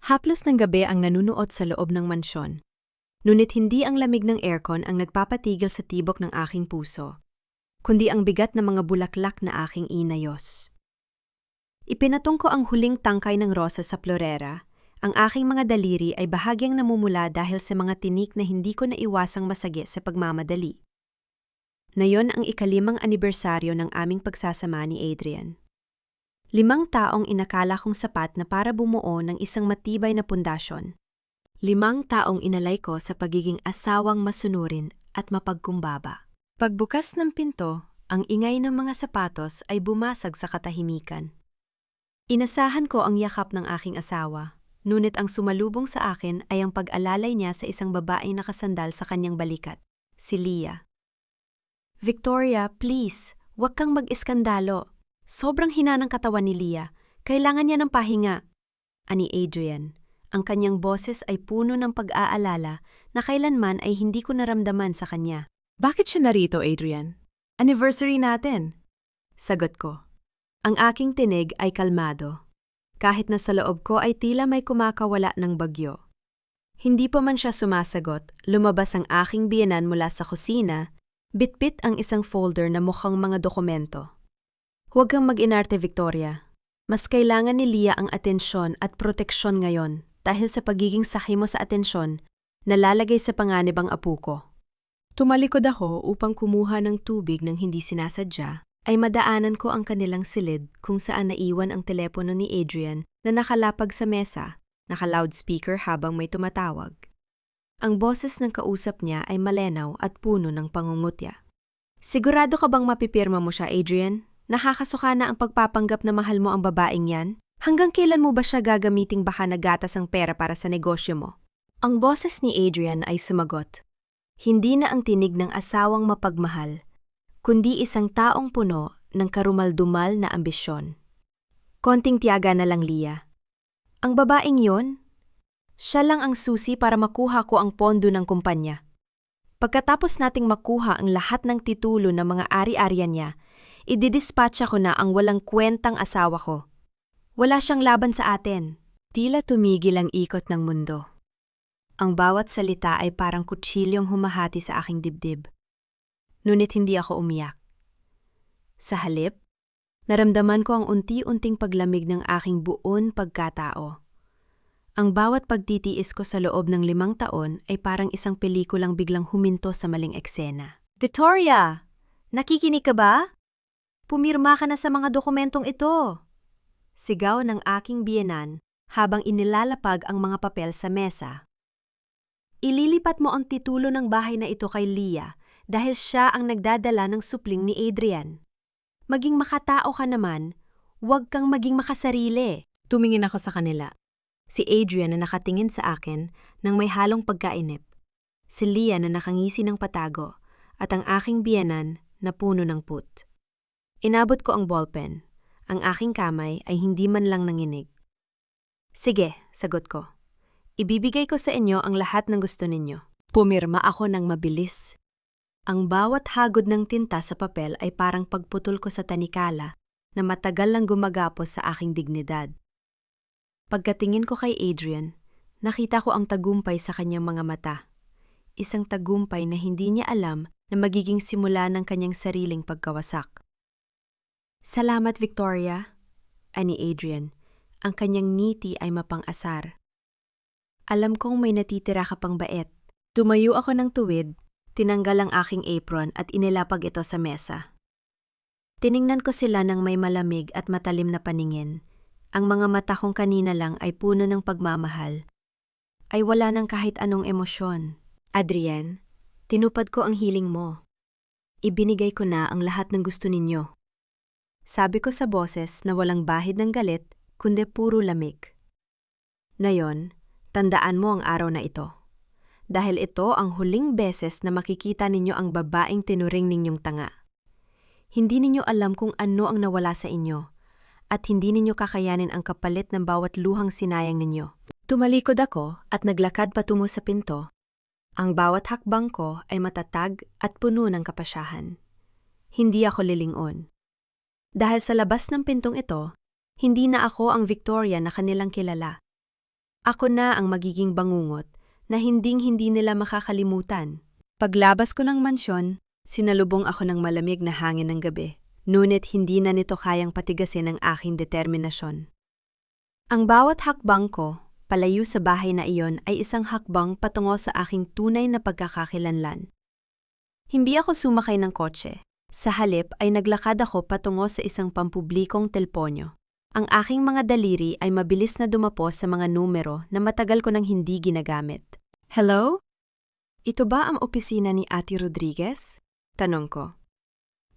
Haplos ng gabi ang nanunuot sa loob ng mansyon. Ngunit hindi ang lamig ng aircon ang nagpapatigil sa tibok ng aking puso, kundi ang bigat ng mga bulaklak na aking inayos. Ipinatong ko ang huling tangkay ng rosas sa florera. Ang aking mga daliri ay bahagyang namumula dahil sa mga tinik na hindi ko naiwasang masagi sa pagmamadali. Nayon ang ikalimang anibersaryo ng aming pagsasama ni Adrian. 5 taong inakala kong sapat na para bumuo ng isang matibay na pundasyon. 5 taong inalay ko sa pagiging asawang masunurin at mapagkumbaba. Pagbukas ng pinto, ang ingay ng mga sapatos ay bumasag sa katahimikan. Inasahan ko ang yakap ng aking asawa, ngunit ang sumalubong sa akin ay ang pag-alalay niya sa isang babaeng nakasandal sa kanyang balikat, si Leah. "Victoria, please, huwag kang mag-iskandalo. Sobrang hina ng katawan ni Leah. Kailangan niya ng pahinga," ani Adrian. Ang kanyang boses ay puno ng pag-aalala na kailanman ay hindi ko naramdaman sa kanya. "Bakit siya narito, Adrian? Anniversary natin." Sagot ko. Ang aking tinig ay kalmado. Kahit na sa loob ko ay tila may kumakawala ng bagyo. Hindi pa man siya sumasagot, lumabas ang aking biyenan mula sa kusina, bitbit ang isang folder na mukhang mga dokumento. "Huwag kang mag-inarte, Victoria. Mas kailangan ni Leah ang atensyon at proteksyon ngayon dahil sa pagiging sahi mo sa atensyon, nalalagay sa panganib ang apo ko." Tumalikod ako upang kumuha ng tubig nang hindi sinasadya, ay madaanan ko ang kanilang silid kung saan naiwan ang telepono ni Adrian na nakalapag sa mesa, naka-loudspeaker habang may tumatawag. Ang boses ng kausap niya ay malenaw at puno ng pangungutya. "Sigurado ka bang mapipirma mo siya, Adrian? Nakakasuka na ang pagpapanggap na mahal mo ang babaeng yan? Hanggang kailan mo ba siya gagamiting baka nagatas ang pera para sa negosyo mo?" Ang boses ni Adrian ay sumagot. Hindi na ang tinig ng asawang mapagmahal, kundi isang taong puno ng karumaldumal na ambisyon. "Konting tiyaga na lang, Leah. Ang babaeng yon, siya lang ang susi para makuha ko ang pondo ng kumpanya. Pagkatapos nating makuha ang lahat ng titulo ng mga ari-arian niya, ididispatcha ko na ang walang kwentang asawa ko. Wala siyang laban sa atin." Tila tumigil ang ikot ng mundo. Ang bawat salita ay parang kutsilyong humahati sa aking dibdib. Ngunit hindi ako umiyak. Sa halip, naramdaman ko ang unti-unting paglamig ng aking buon pagkatao. Ang bawat pagtitiis ko sa loob ng 5 taon ay parang isang pelikulang biglang huminto sa maling eksena. "Victoria! Nakikinig ka ba? Pumirma ka na sa mga dokumentong ito!" Sigaw ng aking biyenan habang inilalapag ang mga papel sa mesa. "Ililipat mo ang titulo ng bahay na ito kay Leah dahil siya ang nagdadala ng supling ni Adrian. Maging makatao ka naman, huwag kang maging makasarili." Tumingin ako sa kanila. Si Adrian na nakatingin sa akin nang may halong pagkainip. Si Leah na nakangisi ng patago at ang aking biyenan na puno ng put. Inabot ko ang ballpen. Ang aking kamay ay hindi man lang nanginig. "Sige," sagot ko. "Ibibigay ko sa inyo ang lahat ng gusto ninyo." Pumirma ako ng mabilis. Ang bawat hagod ng tinta sa papel ay parang pagputol ko sa tanikala na matagal lang gumagapos sa aking dignidad. Pagkatingin ko kay Adrian, nakita ko ang tagumpay sa kanyang mga mata. Isang tagumpay na hindi niya alam na magiging simula ng kanyang sariling pagkawasak. "Salamat, Victoria," ani Adrian. Ang kanyang ngiti ay mapang-asar. "Alam kong may natitira ka pang bait." Tumayo ako ng tuwid, tinanggal ang aking apron at inilapag ito sa mesa. Tiningnan ko sila ng may malamig at matalim na paningin. Ang mga mata kong kanina lang ay puno ng pagmamahal. Ay wala ng kahit anong emosyon. "Adrian, tinupad ko ang hiling mo. Ibinigay ko na ang lahat ng gusto ninyo." Sabi ko sa boses na walang bahid ng galit, kundi puro lamig. "Ngayon, tandaan mo ang araw na ito. Dahil ito ang huling beses na makikita ninyo ang babaeng tinuring ninyong tanga. Hindi ninyo alam kung ano ang nawala sa inyo, at hindi ninyo kakayanin ang kapalit ng bawat luhang sinayang ninyo." Tumalikod ako at naglakad patungo sa pinto. Ang bawat hakbang ko ay matatag at puno ng kapasyahan. Hindi ako lilingon. Dahil sa labas ng pintong ito, hindi na ako ang Victoria na kanilang kilala. Ako na ang magiging bangungot na hinding-hindi nila makakalimutan. Paglabas ko ng mansyon, Sinalubong ako ng malamig na hangin ng gabi, ngunit hindi na nito kayang patigasin ang aking determinasyon. Ang bawat hakbang ko, palayo sa bahay na iyon ay isang hakbang patungo sa aking tunay na pagkakakilanlan. Hindi ako sumakay ng kotse. Sa halip ay naglakad ako patungo sa isang pampublikong telponyo. Ang aking mga daliri ay mabilis na dumapos sa mga numero na matagal ko nang hindi ginagamit. Hello? Ito ba ang opisina ni Ate Rodriguez? Tanong ko.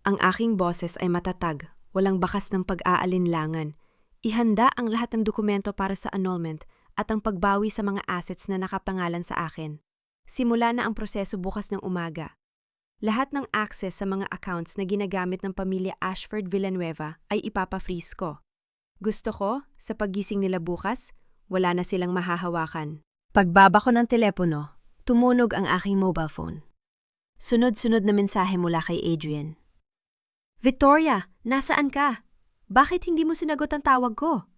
Ang aking boses ay matatag, walang bakas ng pag-aalinlangan. Ihanda ang lahat ng dokumento para sa annulment at ang pagbawi sa mga assets na nakapangalan sa akin. Simula na ang proseso bukas ng umaga. Lahat ng access sa mga accounts na ginagamit ng pamilya Ashford Villanueva ay ipapa-freeze ko. Gusto ko, sa paggising nila bukas, wala na silang mahahawakan. Pagbaba ko ng telepono, tumunog ang aking mobile phone. Sunod-sunod na mensahe mula kay Adrian. Victoria, nasaan ka? Bakit hindi mo sinagot ang tawag ko?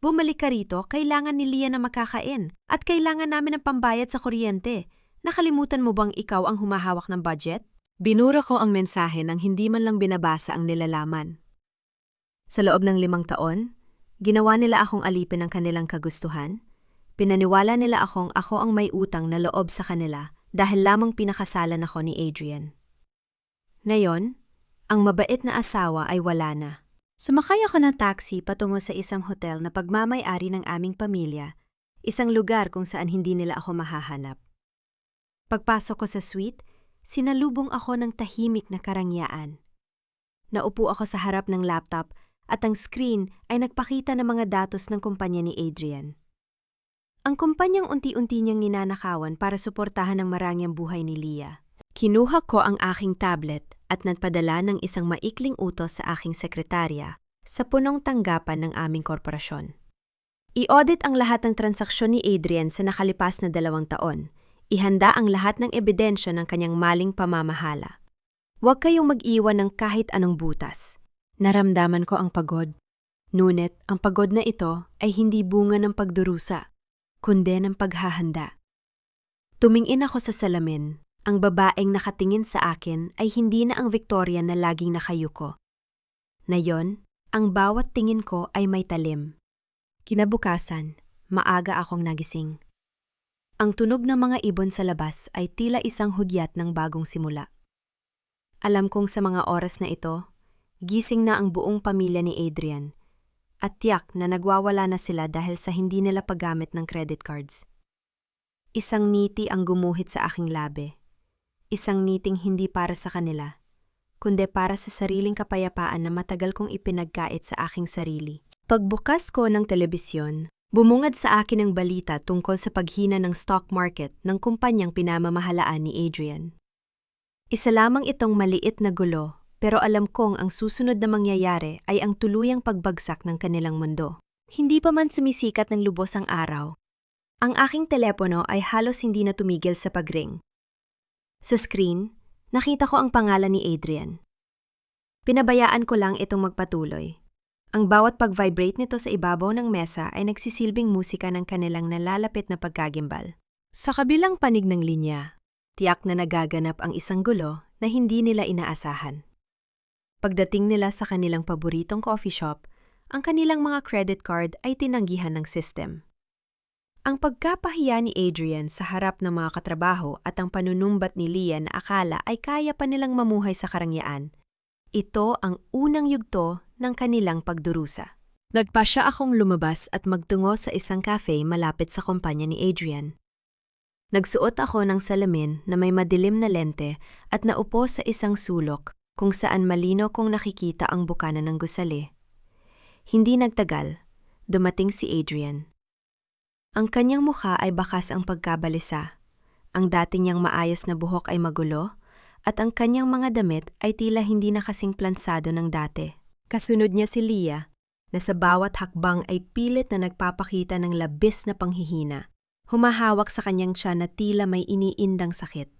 Bumalik ka rito, kailangan ni Leah na makakain at kailangan namin ng pambayad sa kuryente. Nakalimutan mo bang ikaw ang humahawak ng budget? Binura ko ang mensahe nang hindi man lang binabasa ang nilalaman. Sa loob ng 5 taon, ginawa nila akong alipin ng kanilang kagustuhan. Pinaniwala nila ako ang may utang na loob sa kanila dahil lamang pinakasalan ako ni Adrian. Ngayon, ang mabait na asawa ay wala na. Sumakay ako ng taxi patungo sa isang hotel na pagmamay-ari ng aming pamilya, isang lugar kung saan hindi nila ako mahahanap. Pagpasok ko sa suite, sinalubong ako ng tahimik na karangyaan. Naupo ako sa harap ng laptop at ang screen ay nagpakita ng mga datos ng kumpanya ni Adrian. Ang kumpanyang unti-unti niyang ninanakawan para suportahan ang marangyang buhay ni Leah. Kinuha ko ang aking tablet at nagpadala ng isang maikling utos sa aking sekretarya sa punong tanggapan ng aming korporasyon. I-audit ang lahat ng transaksyon ni Adrian sa nakalipas na 2 taon. Ihanda ang lahat ng ebidensya ng kanyang maling pamamahala. Huwag kayong mag-iwan ng kahit anong butas. Naramdaman ko ang pagod. Ngunit ang pagod na ito ay hindi bunga ng pagdurusa, kundi ng paghahanda. Tumingin ako sa salamin. Ang babaeng nakatingin sa akin ay hindi na ang Victoria na laging nakayuko. Ngayon, ang bawat tingin ko ay may talim. Kinabukasan, maaga akong nagising. Ang tunog ng mga ibon sa labas ay tila isang hudyat ng bagong simula. Alam kong sa mga oras na ito, gising na ang buong pamilya ni Adrian at tiyak na nagwawala na sila dahil sa hindi nila paggamit ng credit cards. Isang ngiti ang gumuhit sa aking labi. Isang ngiting hindi para sa kanila, kundi para sa sariling kapayapaan na matagal kong ipinagkait sa aking sarili. Pagbukas ko ng telebisyon, bumungad sa akin ang balita tungkol sa paghina ng stock market ng kumpanyang pinamamahalaan ni Adrian. Isa lamang itong maliit na gulo, pero alam kong ang susunod na mangyayari ay ang tuluyang pagbagsak ng kanilang mundo. Hindi pa man sumisikat ng lubos ang araw, ang aking telepono ay halos hindi na tumigil sa pagring. Sa screen, nakita ko ang pangalan ni Adrian. Pinabayaan ko lang itong magpatuloy. Ang bawat pag-vibrate nito sa ibabaw ng mesa ay nagsisilbing musika ng kanilang nalalapit na pagkagimbal. Sa kabilang panig ng linya, tiyak na nagaganap ang isang gulo na hindi nila inaasahan. Pagdating nila sa kanilang paboritong coffee shop, ang kanilang mga credit card ay tinanggihan ng system. Ang pagkapahiya ni Adrian sa harap ng mga katrabaho at ang panunumbat ni Leah na akala ay kaya pa nilang mamuhay sa karangyaan, ito ang unang yugto ng kanilang pagdurusa. Nagpasya akong lumabas at magtungo sa isang cafe malapit sa kumpanya ni Adrian. Nagsuot ako ng salamin na may madilim na lente at naupo sa isang sulok kung saan malino kong nakikita ang bukana ng gusali. Hindi nagtagal, dumating si Adrian. Ang kanyang mukha ay bakas ang pagkabalisa. Ang dati niyang maayos na buhok ay magulo, at ang kanyang mga damit ay tila hindi na kasing plansado ng dati. Kasunod niya si Leah, na sa bawat hakbang ay pilit na nagpapakita ng labis na panghihina. Humahawak sa kanyang tiyan na tila may iniindang sakit.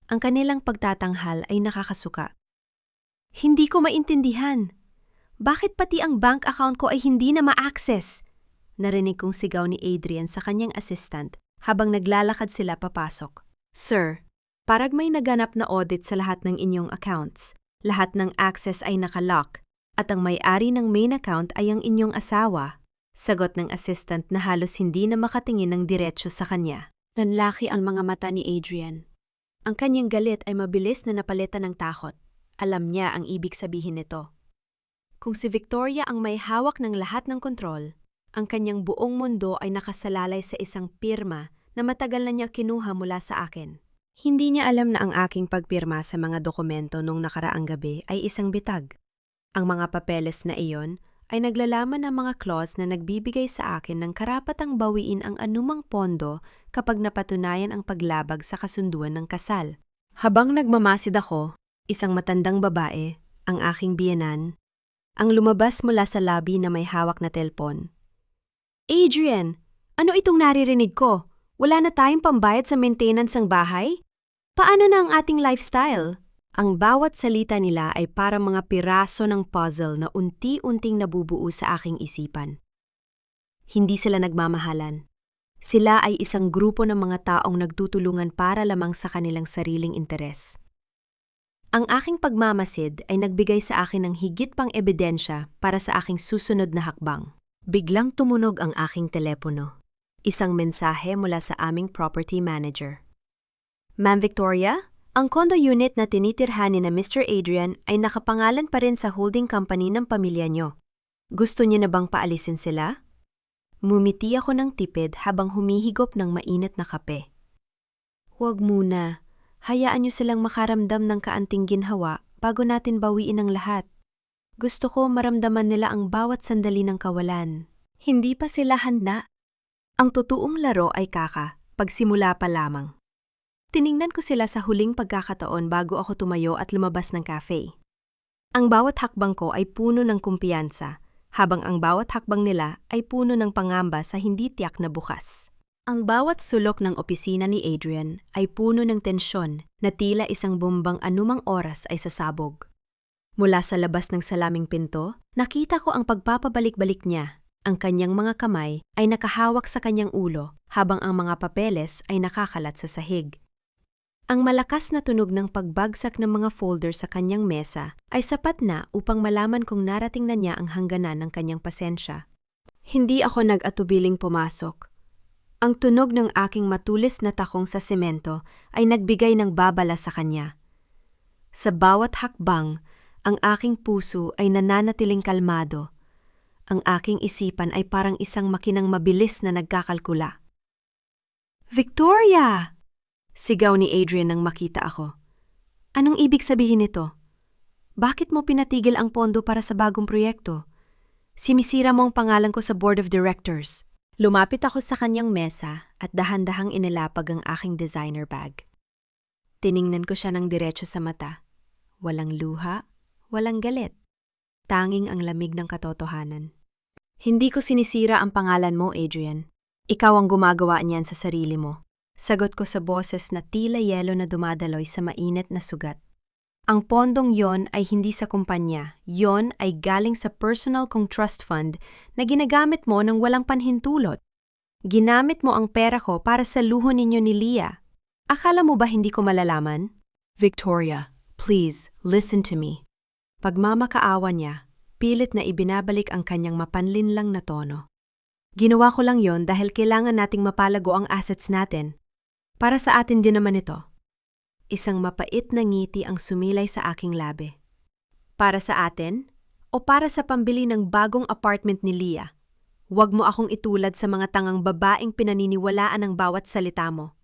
Ang kanilang pagtatanghal ay nakakasuka. Hindi ko maintindihan. Bakit pati ang bank account ko ay hindi na ma-access? narinig kong sigaw ni Adrian sa kanyang assistant habang naglalakad sila papasok. Sir, parang may naganap na audit sa lahat ng inyong accounts. Lahat ng access ay nakalock at ang may-ari ng main account ay ang inyong asawa. Sagot ng assistant na halos hindi na makatingin ng diretsyo sa kanya. Nanlaki ang mga mata ni Adrian. Ang kanyang galit ay mabilis na napalitan ng takot. Alam niya ang ibig sabihin nito. Kung si Victoria ang may hawak ng lahat ng kontrol, ang kanyang buong mundo ay nakasalalay sa isang pirma na matagal na niya kinuha mula sa akin. Hindi niya alam na ang aking pagpirma sa mga dokumento nung nakaraang gabi ay isang bitag. Ang mga papeles na iyon ay naglalaman ng mga clause na nagbibigay sa akin ng karapatang bawiin ang anumang pondo kapag napatunayan ang paglabag sa kasunduan ng kasal. Habang nagmamasid ako, isang matandang babae, ang aking biyenan, ang lumabas mula sa lobby na may hawak na telpon. Adrian, ano itong naririnig ko? Wala na tayong pambayad sa maintenance ng bahay? Paano na ang ating lifestyle? Ang bawat salita nila ay parang mga piraso ng puzzle na unti-unting nabubuo sa aking isipan. Hindi sila nagmamahalan. Sila ay isang grupo ng mga taong nagtutulungan para lamang sa kanilang sariling interes. Ang aking pagmamasid ay nagbigay sa akin ng higit pang ebidensya para sa aking susunod na hakbang. Biglang tumunog ang aking telepono. Isang mensahe mula sa aming property manager. Ma'am Victoria, ang condo unit na tinitirhan ni na Mr. Adrian ay nakapangalan pa rin sa holding company ng pamilya niyo. Gusto niyo na bang paalisin sila? Mumiti ako ng tipid habang humihigop ng mainit na kape. Huwag muna. Hayaan niyo silang makaramdam ng kaanting ginhawa bago natin bawiin ang lahat. Gusto ko maramdaman nila ang bawat sandali ng kawalan. Hindi pa sila handa. Ang totoong laro ay pagsimula pa lamang. Tiningnan ko sila sa huling pagkakataon bago ako tumayo at lumabas ng cafe. Ang bawat hakbang ko ay puno ng kumpiyansa, habang ang bawat hakbang nila ay puno ng pangamba sa hindi tiyak na bukas. Ang bawat sulok ng opisina ni Adrian ay puno ng tensyon na tila isang bombang anumang oras ay sasabog. Mula sa labas ng salaming pinto, nakita ko ang pagpapabalik-balik niya. Ang kanyang mga kamay ay nakahawak sa kanyang ulo habang ang mga papeles ay nakakalat sa sahig. Ang malakas na tunog ng pagbagsak ng mga folder sa kanyang mesa ay sapat na upang malaman kong narating na niya ang hangganan ng kanyang pasensya. Hindi ako nag-atubiling pumasok. Ang tunog ng aking matulis na takong sa semento ay nagbigay ng babala sa kanya. Sa bawat hakbang, ang aking puso ay nananatiling kalmado. Ang aking isipan ay parang isang makinang mabilis na nagkakalkula. Victoria! Sigaw ni Adrian nang makita ako. Anong ibig sabihin nito? Bakit mo pinatigil ang pondo para sa bagong proyekto? Sinisira mo ang pangalan ko sa board of directors. Lumapit ako sa kanyang mesa at dahan-dahang inilapag ang aking designer bag. Tiningnan ko siya ng diretso sa mata. Walang luha, walang galit. Tanging ang lamig ng katotohanan. Hindi ko sinisira ang pangalan mo, Adrian. Ikaw ang gumagawa niyan sa sarili mo. Sagot ko sa boses na tila yelo na dumadaloy sa mainit na sugat. Ang pondong yon ay hindi sa kumpanya. Yon ay galing sa personal kong trust fund na ginagamit mo ng walang panhintulot. Ginamit mo ang pera ko para sa luho ninyo ni Leah. Akala mo ba hindi ko malalaman? Victoria, please, listen to me. Pagmamakaawa niya, pilit na ibinabalik ang kanyang mapanlinlang na tono. Ginawa ko lang yon dahil kailangan nating mapalago ang assets natin. Para sa atin din naman ito. Isang mapait na ngiti ang sumilay sa aking labi. Para sa atin o para sa pambili ng bagong apartment ni Leah? Huwag mo akong itulad sa mga tangang babaeng pinaniniwalaan ng bawat salita mo.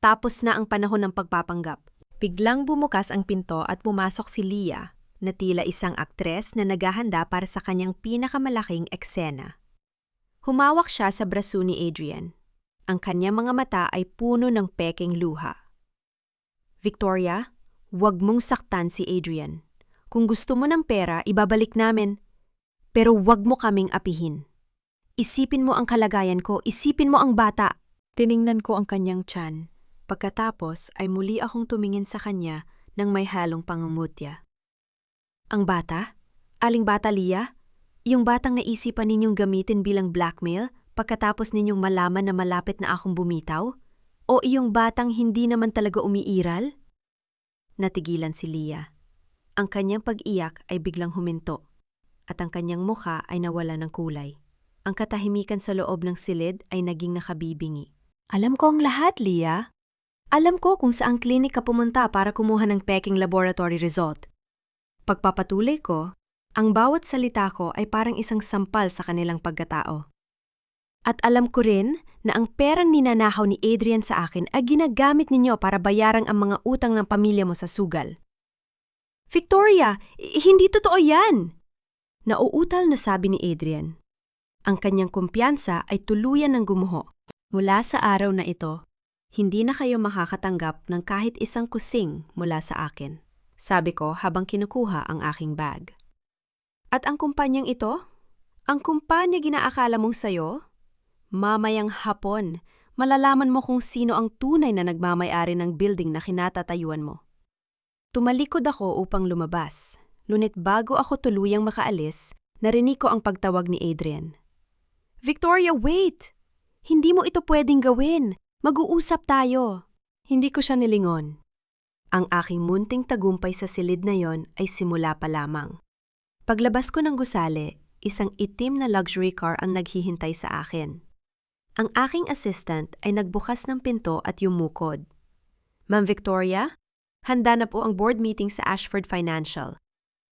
Tapos na ang panahon ng pagpapanggap. Biglang bumukas ang pinto at pumasok si Leah, na tila isang aktres na naghahanda para sa kanyang pinakamalaking eksena. Humawak siya sa braso ni Adrian. Ang kanyang mga mata ay puno ng peking luha. Victoria, huwag mong saktan si Adrian. Kung gusto mo ng pera, ibabalik namin. Pero huwag mo kaming apihin. Isipin mo ang kalagayan ko, isipin mo ang bata. Tiningnan ko ang kanyang tiyan. Pagkatapos ay muli akong tumingin sa kanya nang may halong pangungutya. Ang bata? Aling bata, Leah? Yung batang naisipan ninyong gamitin bilang blackmail pagkatapos ninyong malaman na malapit na akong bumitaw? O iyong batang hindi naman talaga umiiral? Natigilan si Leah. Ang kanyang pag-iyak ay biglang huminto, at ang kanyang mukha ay nawala ng kulay. Ang katahimikan sa loob ng silid ay naging nakabibingi. Alam ko ang lahat, Leah. Alam ko kung saang klinik ka pumunta para kumuha ng peking laboratory result. Pagpapatuloy ko, ang bawat salita ko ay parang isang sampal sa kanilang pagkatao. At alam ko rin na ang perang ninanakaw ni Adrian sa akin ay ginagamit ninyo para bayarang ang mga utang ng pamilya mo sa sugal. Victoria, hindi totoo yan! Nauutal na sabi ni Adrian. Ang kanyang kumpiyansa ay tuluyan ng gumuho. Mula sa araw na ito, hindi na kayo makakatanggap ng kahit isang kusing mula sa akin, sabi ko habang kinukuha ang aking bag. At ang kumpanyang ito? Ang kumpanya ginaakala mong sayo? Mamayang hapon, malalaman mo kung sino ang tunay na nagmamay-ari ng building na kinatatayuan mo. Tumalikod ako upang lumabas, ngunit bago ako tuluyang makaalis, narinig ko ang pagtawag ni Adrian. Victoria, wait! Hindi mo ito pwedeng gawin. Mag-uusap tayo. Hindi ko siya nilingon. Ang aking munting tagumpay sa silid na yon ay simula pa lamang. Paglabas ko ng gusali, isang itim na luxury car ang naghihintay sa akin. Ang aking assistant ay nagbukas ng pinto at yumukod. Ma'am Victoria, handa na po ang board meeting sa Ashford Financial.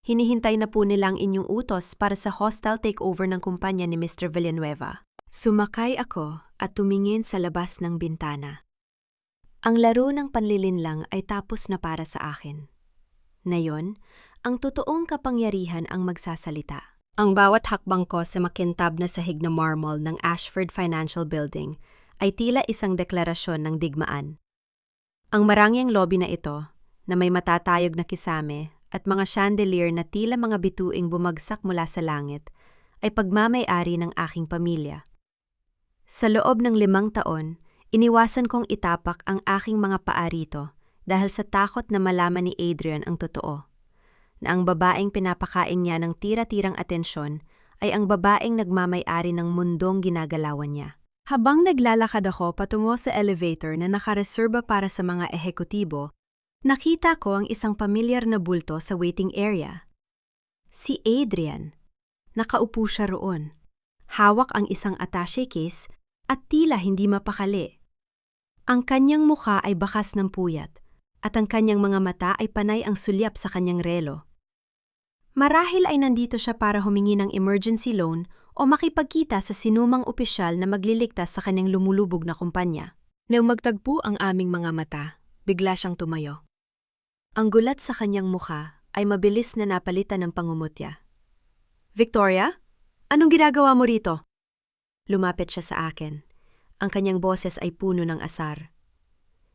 Hinihintay na po nila ang inyong utos para sa hostile takeover ng kumpanya ni Mr. Villanueva. Sumakay ako at tumingin sa labas ng bintana. Ang laro ng panlilinlang ay tapos na para sa akin. Ngayon, ang totoong kapangyarihan ang magsasalita. Ang bawat hakbang ko sa makintab na sahig na marmol ng Ashford Financial Building ay tila isang deklarasyon ng digmaan. Ang marangyang lobby na ito, na may matatayog na kisame at mga chandelier na tila mga bituing bumagsak mula sa langit, ay pagmamay-ari ng aking pamilya. Sa loob ng 5 taon, iniwasan kong itapak ang aking mga paa rito dahil sa takot na malaman ni Adrian ang totoo. Na ang babaeng pinapakain niya ng tira-tirang atensyon ay ang babaeng nagmamay-ari ng mundong ginagalawan niya. Habang naglalakad ako patungo sa elevator na nakareserba para sa mga ehekutibo, nakita ko ang isang pamilyar na bulto sa waiting area. Si Adrian. Nakaupo siya roon. Hawak ang isang attaché case at tila hindi mapakali. Ang kanyang mukha ay bakas ng puyat at ang kanyang mga mata ay panay ang sulyap sa kanyang relo. Marahil ay nandito siya para humingi ng emergency loan o makipagkita sa sinumang opisyal na magliligtas sa kanyang lumulubog na kumpanya. Nang magtagpo ang aming mga mata, bigla siyang tumayo. Ang gulat sa kanyang mukha ay mabilis na napalitan ng pangumutya. Victoria, anong ginagawa mo rito? Lumapit siya sa akin. Ang kanyang boses ay puno ng asar.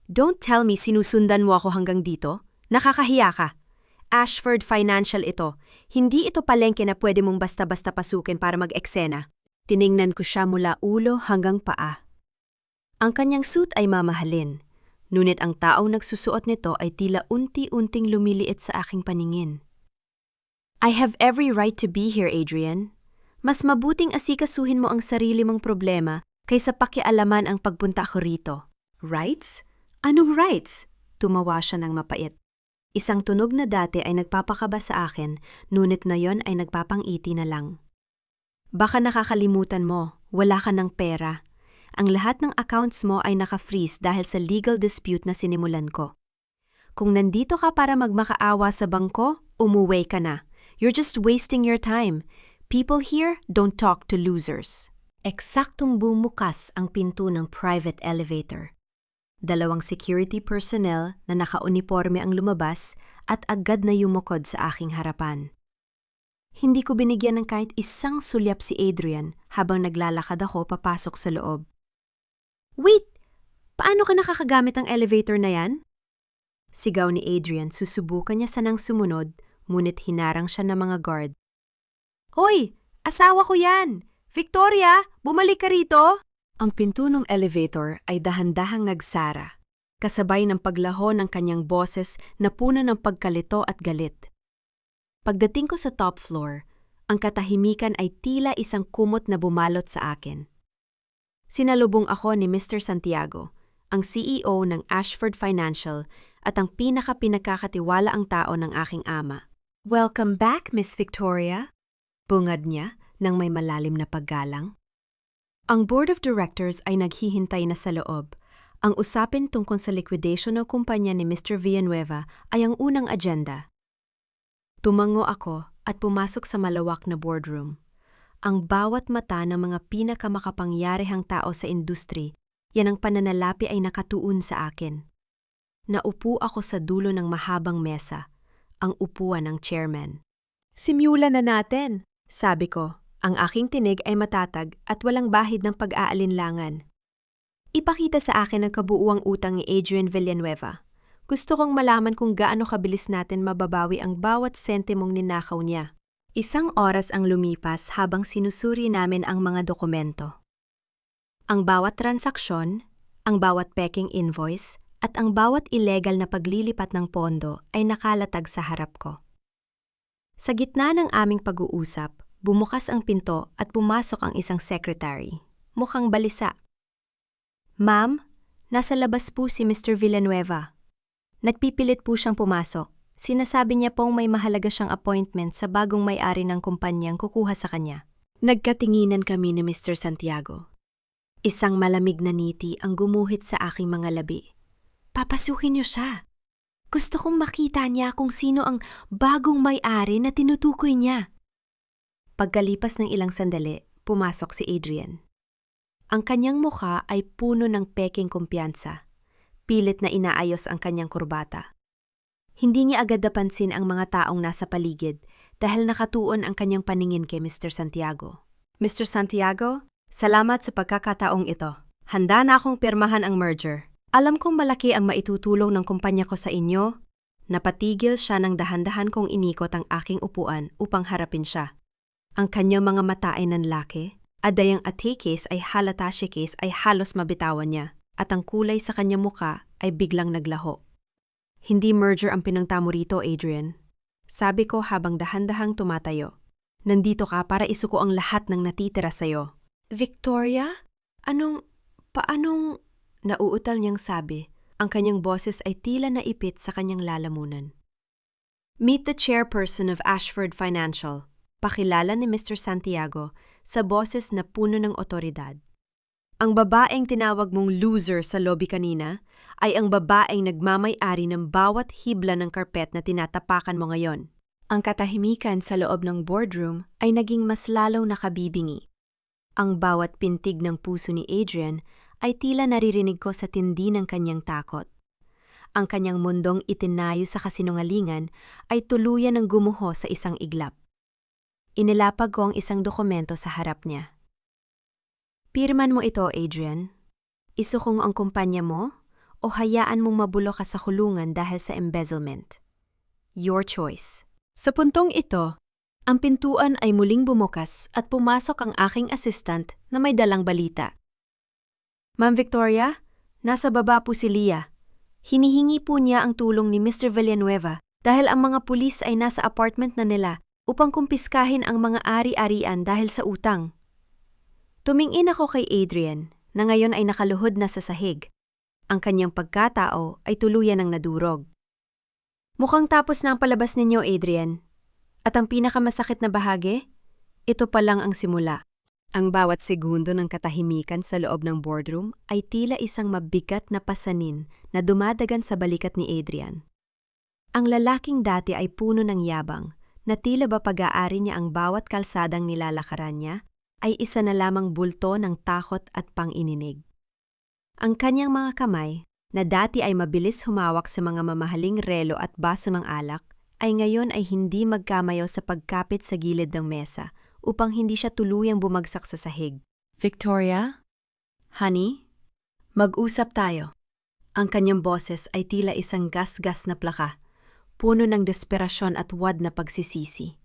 Don't tell me sinusundan mo ako hanggang dito. Nakakahiya ka. Ashford Financial ito. Hindi ito palengke na pwede mong basta-basta pasukin para mag-eksena. Tiningnan ko siya mula ulo hanggang paa. Ang kanyang suit ay mamahalin, ngunit ang taong nagsusuot nito ay tila unti-unting lumiliit sa aking paningin. I have every right to be here, Adrian. Mas mabuting asikasuhin mo ang sarili mong problema kaysa pakialaman ang pagpunta ko rito. Rights? Anong rights? Tumawa siya ng mapait. Isang tunog na dati ay nagpapakaba sa akin, ngunit na yon ay nagpapangiti na lang. Baka nakakalimutan mo, wala ka ng pera. Ang lahat ng accounts mo ay naka-freeze dahil sa legal dispute na sinimulan ko. Kung nandito ka para magmakaawa sa bangko, umuwi ka na. You're just wasting your time. People here don't talk to losers. Eksaktong bumukas ang pinto ng private elevator. 2 security personnel na naka-uniforme ang lumabas at agad na yumukod sa aking harapan. Hindi ko binigyan ng kahit isang sulyap si Adrian habang naglalakad ako papasok sa loob. Wait! Paano ka nakakagamit ng elevator na yan? Sigaw ni Adrian, susubukan niya sanang sumunod, ngunit hinarang siya ng mga guard. Hoy! Asawa ko yan! Victoria! Bumalik ka rito! Ang pinto ng elevator ay dahan-dahang nagsara, kasabay ng paglaho ng kanyang boses na puno ng pagkalito at galit. Pagdating ko sa top floor, ang katahimikan ay tila isang kumot na bumalot sa akin. Sinalubong ako ni Mr. Santiago, ang CEO ng Ashford Financial at ang pinakapinagkakatiwalaang tao ng aking ama. "Welcome back, Miss Victoria," bungad niya nang may malalim na paggalang. Ang Board of Directors ay naghihintay na sa loob. Ang usapin tungkol sa liquidation ng kumpanya ni Mr. Villanueva ay ang unang agenda. Tumango ako at pumasok sa malawak na boardroom. Ang bawat mata ng mga pinakamakapangyarihang tao sa industry, yan ang pananalapi ay nakatuon sa akin. Naupo ako sa dulo ng mahabang mesa, ang upuan ng chairman. "Simulan na natin," sabi ko. Ang aking tinig ay matatag at walang bahid ng pag-aalinlangan. "Ipakita sa akin ang kabuuang utang ni Adrian Villanueva. Gusto kong malaman kung gaano kabilis natin mababawi ang bawat sentimong ninakaw niya." Isang oras ang lumipas habang sinusuri namin ang mga dokumento. Ang bawat transaksyon, ang bawat peking invoice, at ang bawat illegal na paglilipat ng pondo ay nakalatag sa harap ko. Sa gitna ng aming pag-uusap, bumukas ang pinto at pumasok ang isang secretary. Mukhang balisa. "Ma'am, nasa labas po si Mr. Villanueva. Nagpipilit po siyang pumasok. Sinasabi niya pong may mahalaga siyang appointment sa bagong may-ari ng kumpanyang kukuha sa kanya." Nagkatinginan kami ni Mr. Santiago. Isang malamig na ngiti ang gumuhit sa aking mga labi. "Papasukin niyo siya. Gusto kong makita niya kung sino ang bagong may-ari na tinutukoy niya." Pagkalipas ng ilang sandali, pumasok si Adrian. Ang kanyang mukha ay puno ng peking kumpiyansa. Pilit na inaayos ang kanyang kurbata. Hindi niya agad napansin ang mga taong nasa paligid dahil nakatuon ang kanyang paningin kay Mr. Santiago. "Mr. Santiago, salamat sa pagkakataong ito. Handa na akong pirmahan ang merger. Alam kong malaki ang maitutulong ng kumpanya ko sa inyo." Napatigil siya ng dahan-dahan kong inikot ang aking upuan upang harapin siya. Ang kanyang mga mata ay nanlaki, at dayang atikis ay halata shikis ay halos mabitawan niya, at ang kulay sa kanyang muka ay biglang naglaho. "Hindi merger ang pinunta mo rito, Adrian," sabi ko habang dahan-dahang tumatayo. "Nandito ka para isuko ang lahat ng natitira sa'yo." "Victoria? Paanong... Nauutal niyang sabi. Ang kanyang boses ay tila naipit sa kanyang lalamunan. "Meet the chairperson of Ashford Financial," pakilala ni Mr. Santiago sa boses na puno ng otoridad. "Ang babaeng tinawag mong loser sa lobby kanina ay ang babaeng nagmamay-ari ng bawat hibla ng karpet na tinatapakan mo ngayon." Ang katahimikan sa loob ng boardroom ay naging mas lalaw na kabibingi. Ang bawat pintig ng puso ni Adrian ay tila naririnig ko sa tindi ng kanyang takot. Ang kanyang mundong itinayo sa kasinungalingan ay tuluyan ng gumuho sa isang iglap. Inilapag ko ang isang dokumento sa harap niya. "Pirman mo ito, Adrian. Isukong ang kumpanya mo o hayaan mong mabulok ka sa kulungan dahil sa embezzlement. Your choice." Sa puntong ito, ang pintuan ay muling bumukas at pumasok ang aking assistant na may dalang balita. "Ma'am Victoria, nasa baba po si Leah. Hinihingi po niya ang tulong ni Mr. Villanueva dahil ang mga pulis ay nasa apartment na nila upang kumpiskahin ang mga ari-arian dahil sa utang." Tumingin ako kay Adrian na ngayon ay nakaluhod na sa sahig. Ang kanyang pagkatao ay tuluyan ng nadurog. "Mukhang tapos na ang palabas ninyo, Adrian. At ang pinakamasakit na bahagi? Ito pa lang ang simula." Ang bawat segundo ng katahimikan sa loob ng boardroom ay tila isang mabigat na pasanin na dumadagan sa balikat ni Adrian. Ang lalaking dati ay puno ng yabang, na tila ba pag-aari niya ang bawat kalsadang nilalakaran niya, ay isa na lamang bulto ng takot at pang-ininig. Ang kanyang mga kamay, na dati ay mabilis humawak sa mga mamahaling relo at baso ng alak, ay ngayon ay hindi magkamayaw sa pagkapit sa gilid ng mesa, upang hindi siya tuluyang bumagsak sa sahig. "Victoria? Honey? Mag-usap tayo." Ang kanyang boses ay tila isang gas-gas na plaka, puno ng desperasyon at wad na pagsisisi.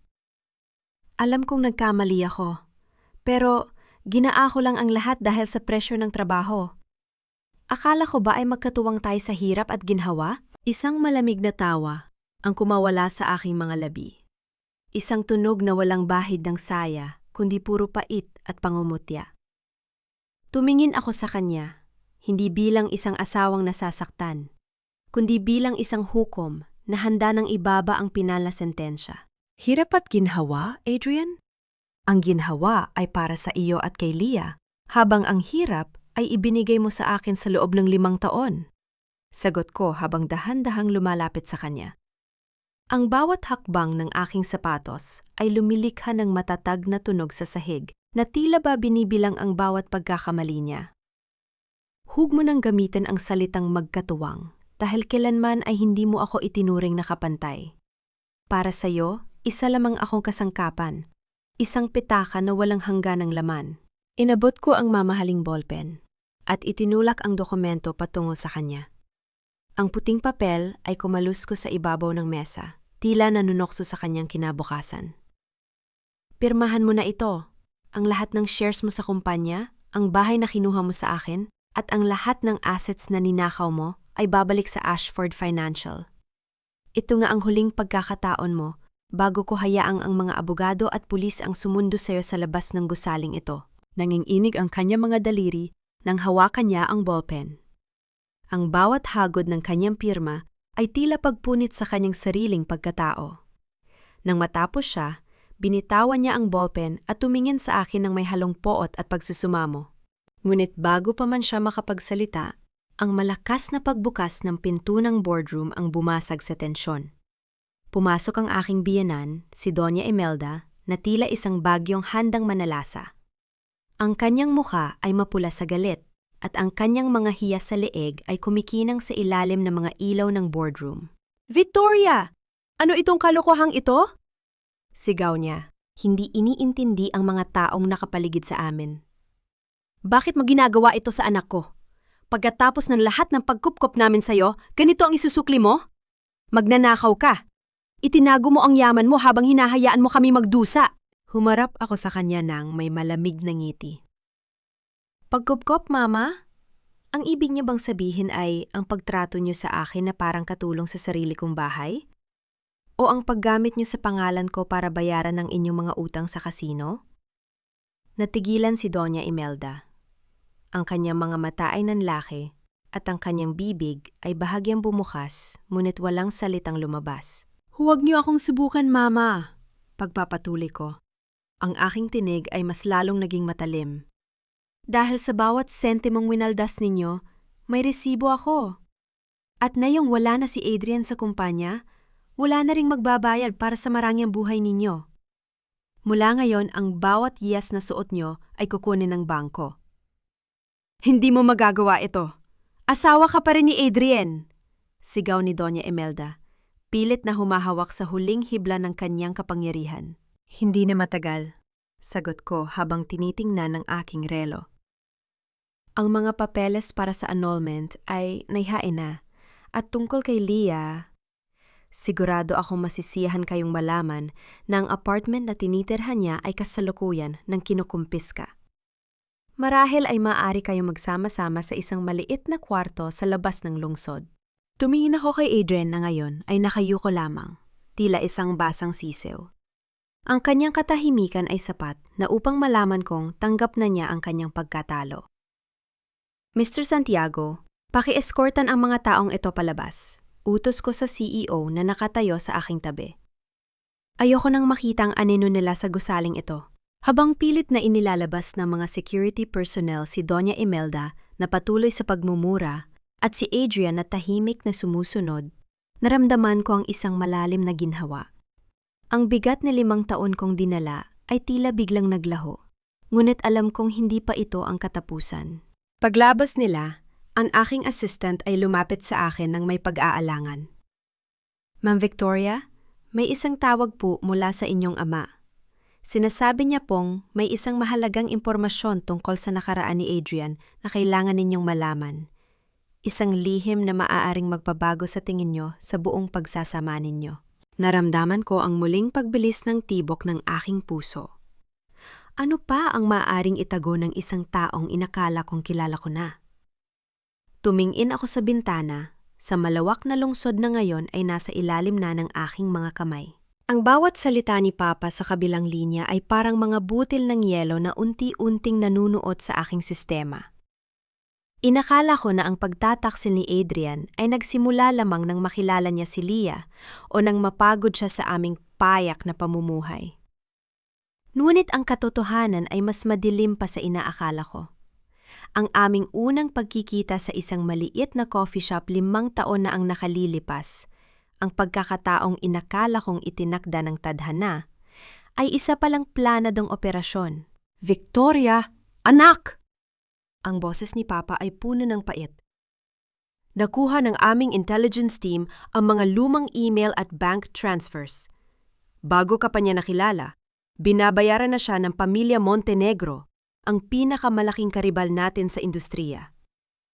"Alam kong nagkamali ako, pero ginaa ko lang ang lahat dahil sa presyo ng trabaho. Akala ko ba ay magkatuwang tayo sa hirap at ginhawa?" Isang malamig na tawa ang kumawala sa aking mga labi. Isang tunog na walang bahid ng saya, kundi puro pait at pangumutya. Tumingin ako sa kanya, hindi bilang isang asawang nasasaktan, kundi bilang isang hukom na handa ng ibaba ang pinal na sentensya. Hirap at ginhawa, Adrian? Ang ginhawa ay para sa iyo at kay Leah, habang ang hirap ay ibinigay mo sa akin sa loob ng 5 taon. Sagot ko habang dahan-dahang lumalapit sa kanya. Ang bawat hakbang ng aking sapatos ay lumilikha ng matatag na tunog sa sahig na tila ba binibilang ang bawat pagkakamali niya. Huwag mo nang gamitin ang salitang magkatuwang dahil kailanman ay hindi mo ako itinuring na kapantay. Para sa'yo, isa lamang akong kasangkapan, isang pitaka na walang hangganang laman. Inabot ko ang mamahaling ballpen at itinulak ang dokumento patungo sa kanya. Ang puting papel ay kumalus ko sa ibabaw ng mesa, tila nanunokso sa kanyang kinabukasan. Pirmahan mo na ito, ang lahat ng shares mo sa kumpanya, ang bahay na kinuha mo sa akin, at ang lahat ng assets na ninakaw mo ay babalik sa Ashford Financial. Ito nga ang huling pagkakataon mo bago ko hayaang ang mga abogado at pulis ang sumundo sa'yo sa labas ng gusaling ito. Nanginginig ang kanyang mga daliri nang hawakan niya ang ballpen. Ang bawat hagod ng kanyang pirma ay tila pagpunit sa kanyang sariling pagkatao. Nang matapos siya, binitawan niya ang ballpen at tumingin sa akin ng may halong poot at pagsusumamo. Ngunit bago pa man siya makapagsalita, ang malakas na pagbukas ng pinto ng boardroom ang bumasag sa tensyon. Pumasok ang aking biyenan, si Doña Imelda, na tila isang bagyong handang manalasa. Ang kanyang mukha ay mapula sa galit, at ang kanyang mga hiyas sa leeg ay kumikinang sa ilalim ng mga ilaw ng boardroom. Victoria! Ano itong kalokohang ito? Sigaw niya, hindi iniintindi ang mga taong nakapaligid sa amin. Bakit mo ginagawa ito sa anak ko? Pagkatapos ng lahat ng pagkupkop namin sa'yo, ganito ang isusukli mo? Magnanakaw ka. Itinago mo ang yaman mo habang hinahayaan mo kami magdusa. Humarap ako sa kanya nang may malamig na ngiti. Pagkupkop, Mama? Ang ibig niyo bang sabihin ay ang pagtrato niyo sa akin na parang katulong sa sarili kong bahay? O ang paggamit niyo sa pangalan ko para bayaran ang inyong mga utang sa kasino? Natigilan si Doña Imelda. Ang kanyang mga mata ay nanlaki at ang kanyang bibig ay bahagyang bumukas, ngunit walang salitang lumabas. Huwag niyo akong subukan, Mama. Pagpapatuloy ko. Ang aking tinig ay mas lalong naging matalim. Dahil sa bawat sentimong winaldas ninyo, may resibo ako. At ngayong wala na si Adrian sa kumpanya, wala na ring magbabayad para sa marangyang buhay ninyo. Mula ngayon, ang bawat yas na suot nyo ay kukunin ng bangko. Hindi mo magagawa ito. Asawa ka pa rin ni Adrian! Sigaw ni Doña Imelda, pilit na humahawak sa huling hibla ng kanyang kapangyarihan. Hindi na matagal, sagot ko habang tinitingnan ng aking relo. Ang mga papeles para sa annulment ay naihain na, at tungkol kay Leah, sigurado akong masisiyahan kayong malaman na ang apartment na tinitirhan niya ay kasalukuyan ng kinukumpiska. Marahil ay maaari kayong magsama-sama sa isang maliit na kwarto sa labas ng lungsod. Tumingin ako kay Adrian na ngayon ay nakayuko lamang, tila isang basang sisew. Ang kanyang katahimikan ay sapat na upang malaman kong tanggap na niya ang kanyang pagkatalo. Mr. Santiago, paki-escortan ang mga taong ito palabas. Utos ko sa CEO na nakatayo sa aking tabi. Ayoko nang makita ang anino nila sa gusaling ito. Habang pilit na inilalabas ng mga security personnel si Doña Imelda na patuloy sa pagmumura at si Adrian na tahimik na sumusunod, naramdaman ko ang isang malalim na ginhawa. Ang bigat na 5 taon kong dinala ay tila biglang naglaho, ngunit alam kong hindi pa ito ang katapusan. Paglabas nila, ang aking assistant ay lumapit sa akin ng may pag-aalangan. Ma'am Victoria, may isang tawag po mula sa inyong ama. Sinasabi niya pong may isang mahalagang impormasyon tungkol sa nakaraan ni Adrian na kailangan ninyong malaman. Isang lihim na maaaring magbabago sa tingin nyo sa buong pagsasama ninyo. Naramdaman ko ang muling pagbilis ng tibok ng aking puso. Ano pa ang maaaring itago ng isang taong inakala kong kilala ko na? Tumingin ako sa bintana, sa malawak na lungsod na ngayon ay nasa ilalim na ng aking mga kamay. Ang bawat salita ni Papa sa kabilang linya ay parang mga butil ng yelo na unti-unting nanunuot sa aking sistema. Inakala ko na ang pagtataksil ni Adrian ay nagsimula lamang nang makilala niya si Leah o nang mapagod siya sa aming payak na pamumuhay. Ngunit ang katotohanan ay mas madilim pa sa inaakala ko. Ang aming unang pagkikita sa isang maliit na coffee shop 5 taon na ang nakalilipas, ang pagkakataong inakala kong itinakda ng tadhana, ay isa palang planadong operasyon. Victoria! Anak! Ang boses ni Papa ay puno ng pait. Nakuha ng aming intelligence team ang mga lumang email at bank transfers. Bago ka pa niya nakilala, binabayaran na siya ng pamilya Montenegro, ang pinakamalaking karibal natin sa industriya.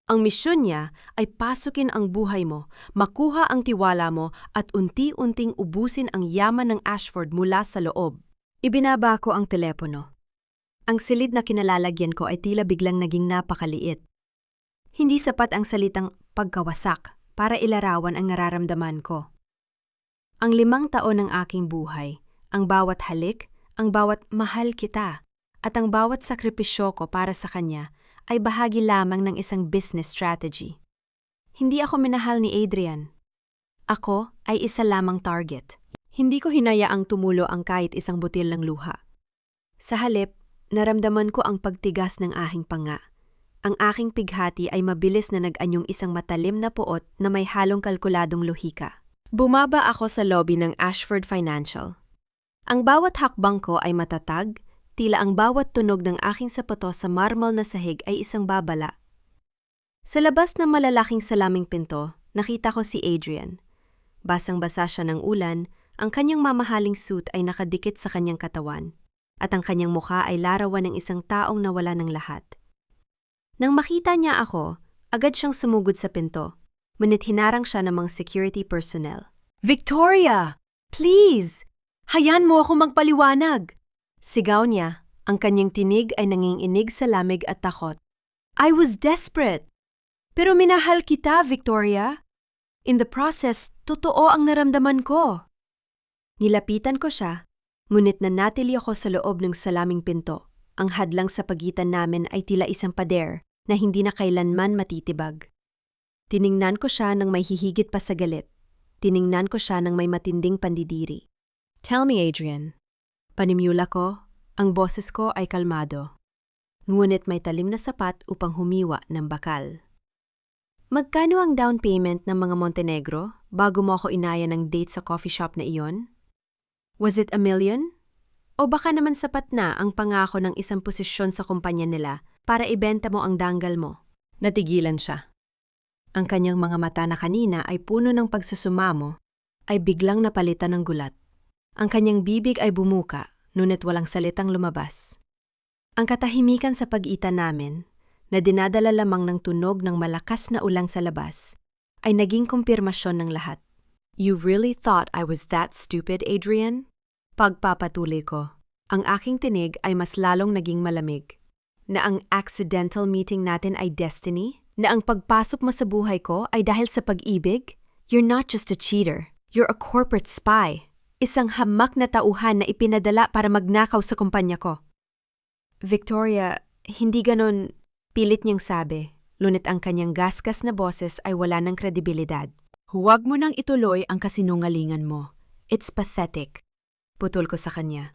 Ang misyon niya ay pasukin ang buhay mo, makuha ang tiwala mo at unti-unting ubusin ang yaman ng Ashford mula sa loob. Ibinaba ko ang telepono. Ang silid na kinalalagyan ko ay tila biglang naging napakaliit. Hindi sapat ang salitang pagkawasak para ilarawan ang nararamdaman ko. Ang 5 taon ng aking buhay, ang bawat halik, ang bawat mahal kita, at ang bawat sakripisyo ko para sa kanya ay bahagi lamang ng isang business strategy. Hindi ako minahal ni Adrian. Ako ay isa lamang target. Hindi ko hinayaang tumulo ang kahit isang butil ng luha. Sa halip, naramdaman ko ang pagtigas ng aking panga. Ang aking pighati ay mabilis na nag-anyong isang matalim na puot na may halong kalkuladong lohika. Bumaba ako sa lobby ng Ashford Financial. Ang bawat hakbang ko ay matatag, tila ang bawat tunog ng aking sapatos sa marmal na sahig ay isang babala. Sa labas ng malalaking salaming pinto, nakita ko si Adrian. Basang-basa siya ng ulan, ang kanyang mamahaling suit ay nakadikit sa kanyang katawan, at ang kanyang mukha ay larawan ng isang taong nawala ng lahat. Nang makita niya ako, agad siyang sumugod sa pinto, ngunit hinarang siya ng mga security personnel. Victoria! Please! Hayaan mo ako magpaliwanag! Sigaw niya, ang kanyang tinig ay nanginginig sa lamig at takot. I was desperate. Pero minahal kita, Victoria. In the process, totoo ang naramdaman ko. Nilapitan ko siya, ngunit nanatili ako sa loob ng salaming pinto. Ang hadlang sa pagitan namin ay tila isang pader na hindi na kailanman matitibag. Tiningnan ko siya nang may hihigit pa sa galit. Tiningnan ko siya nang may matinding pandidiri. Tell me, Adrian. Panimyula ko, ang boses ko ay kalmado. Ngunit may talim na sapat upang humiwa ng bakal. Magkano ang down payment ng mga Montenegro bago mo ako inaya ng date sa coffee shop na iyon? Was it $1 million? O baka naman sapat na ang pangako ng isang posisyon sa kumpanya nila para ibenta mo ang danggal mo? Natigilan siya. Ang kanyang mga mata na kanina ay puno ng pagsusumamo ay biglang napalitan ng gulat. Ang kanyang bibig ay bumuka, ngunit walang salitang lumabas. Ang katahimikan sa pag-itan namin, na dinadala lamang ng tunog ng malakas na ulang sa labas, ay naging kumpirmasyon ng lahat. You really thought I was that stupid, Adrian? Pagpapatuloy ko, ang aking tinig ay mas lalong naging malamig. Na ang accidental meeting natin ay destiny? Na ang pagpasok mo sa buhay ko ay dahil sa pag-ibig? You're not just a cheater. You're a corporate spy. Isang hamak na tauhan na ipinadala para magnakaw sa kumpanya ko. Victoria, hindi ganon, pilit niyang sabi, ngunit ang kanyang gasgas na boses ay wala ng kredibilidad. Huwag mo nang ituloy ang kasinungalingan mo. It's pathetic. Putol ko sa kanya.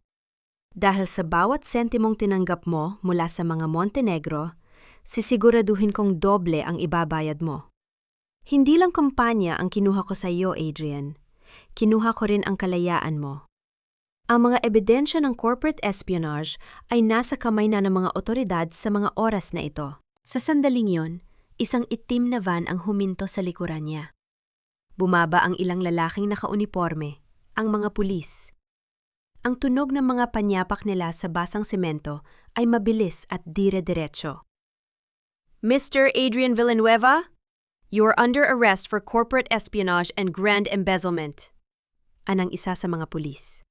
Dahil sa bawat sentimong tinanggap mo mula sa mga Montenegro, sisiguraduhin kong doble ang ibabayad mo. Hindi lang kumpanya ang kinuha ko sa iyo, Adrian. Kinuha ko rin ang kalayaan mo. Ang mga ebidensya ng corporate espionage ay nasa kamay na ng mga otoridad sa mga oras na ito. Sa sandaling yon, isang itim na van ang huminto sa likuran niya. Bumaba ang ilang lalaking nakauniporme, ang mga pulis. Ang tunog ng mga panyapak nila sa basang semento ay mabilis at dire-diretso. Mr. Adrian Villanueva, you are under arrest for corporate espionage and grand embezzlement. Anang isa sa mga pulis.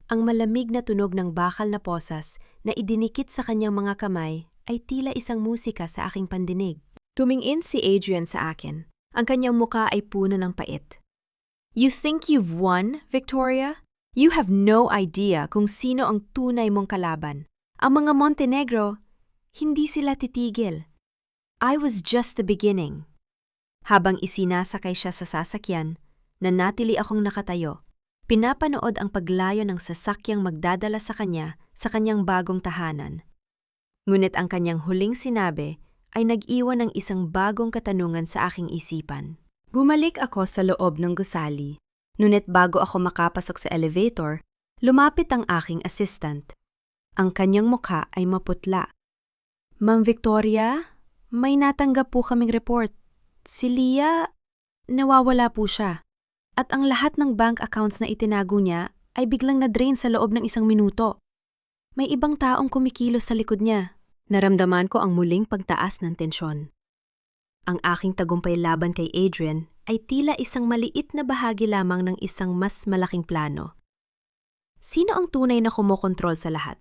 Ang malamig na tunog ng bakal na posas na idinikit sa kanyang mga kamay ay tila isang musika sa aking pandinig. Tumingin si Adrian sa akin. Ang kanyang muka ay puno ng pait. You think you've won, Victoria? You have no idea kung sino ang tunay mong kalaban. Ang mga Montenegro, hindi sila titigil. I was just the beginning. Habang isinasakay siya sa sasakyan, nanatili akong nakatayo. Pinapanood ang paglayo ng sasakyang magdadala sa kanyang bagong tahanan. Ngunit ang kanyang huling sinabi ay nag-iwan ng isang bagong katanungan sa aking isipan. Bumalik ako sa loob ng gusali. Ngunit bago ako makapasok sa elevator, lumapit ang aking assistant. Ang kanyang mukha ay maputla. Ma'am Victoria, may natanggap po kaming report. Si Leah, nawawala po siya. At ang lahat ng bank accounts na itinago niya ay biglang na-drain sa loob ng 1 minuto. May ibang taong kumikilos sa likod niya. Naramdaman ko ang muling pagtaas ng tensyon. Ang aking tagumpay laban kay Adrian ay tila isang maliit na bahagi lamang ng isang mas malaking plano. Sino ang tunay na kumokontrol sa lahat?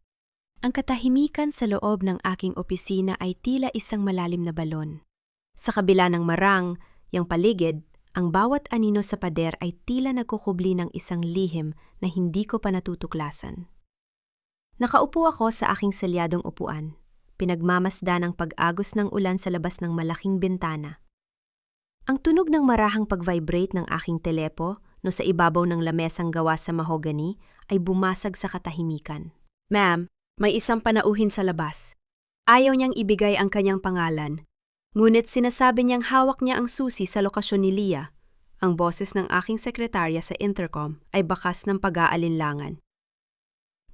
Ang katahimikan sa loob ng aking opisina ay tila isang malalim na balon. Sa kabila ng marang, yung paligid, ang bawat anino sa pader ay tila nagkukubli ng isang lihim na hindi ko pa natutuklasan. Nakaupo ako sa aking selyadong upuan. Pinagmamasdan ang pag-agos ng ulan sa labas ng malaking bintana. Ang tunog ng marahang pag-vibrate ng aking telepo no sa ibabaw ng lamesang gawa sa mahogany ay bumasag sa katahimikan. Ma'am, may isang panauhin sa labas. Ayaw niyang ibigay ang kanyang pangalan. Ngunit sinasabi niyang hawak niya ang susi sa lokasyon ni Leah. Ang boses ng aking sekretarya sa intercom ay bakas ng pag-aalinlangan.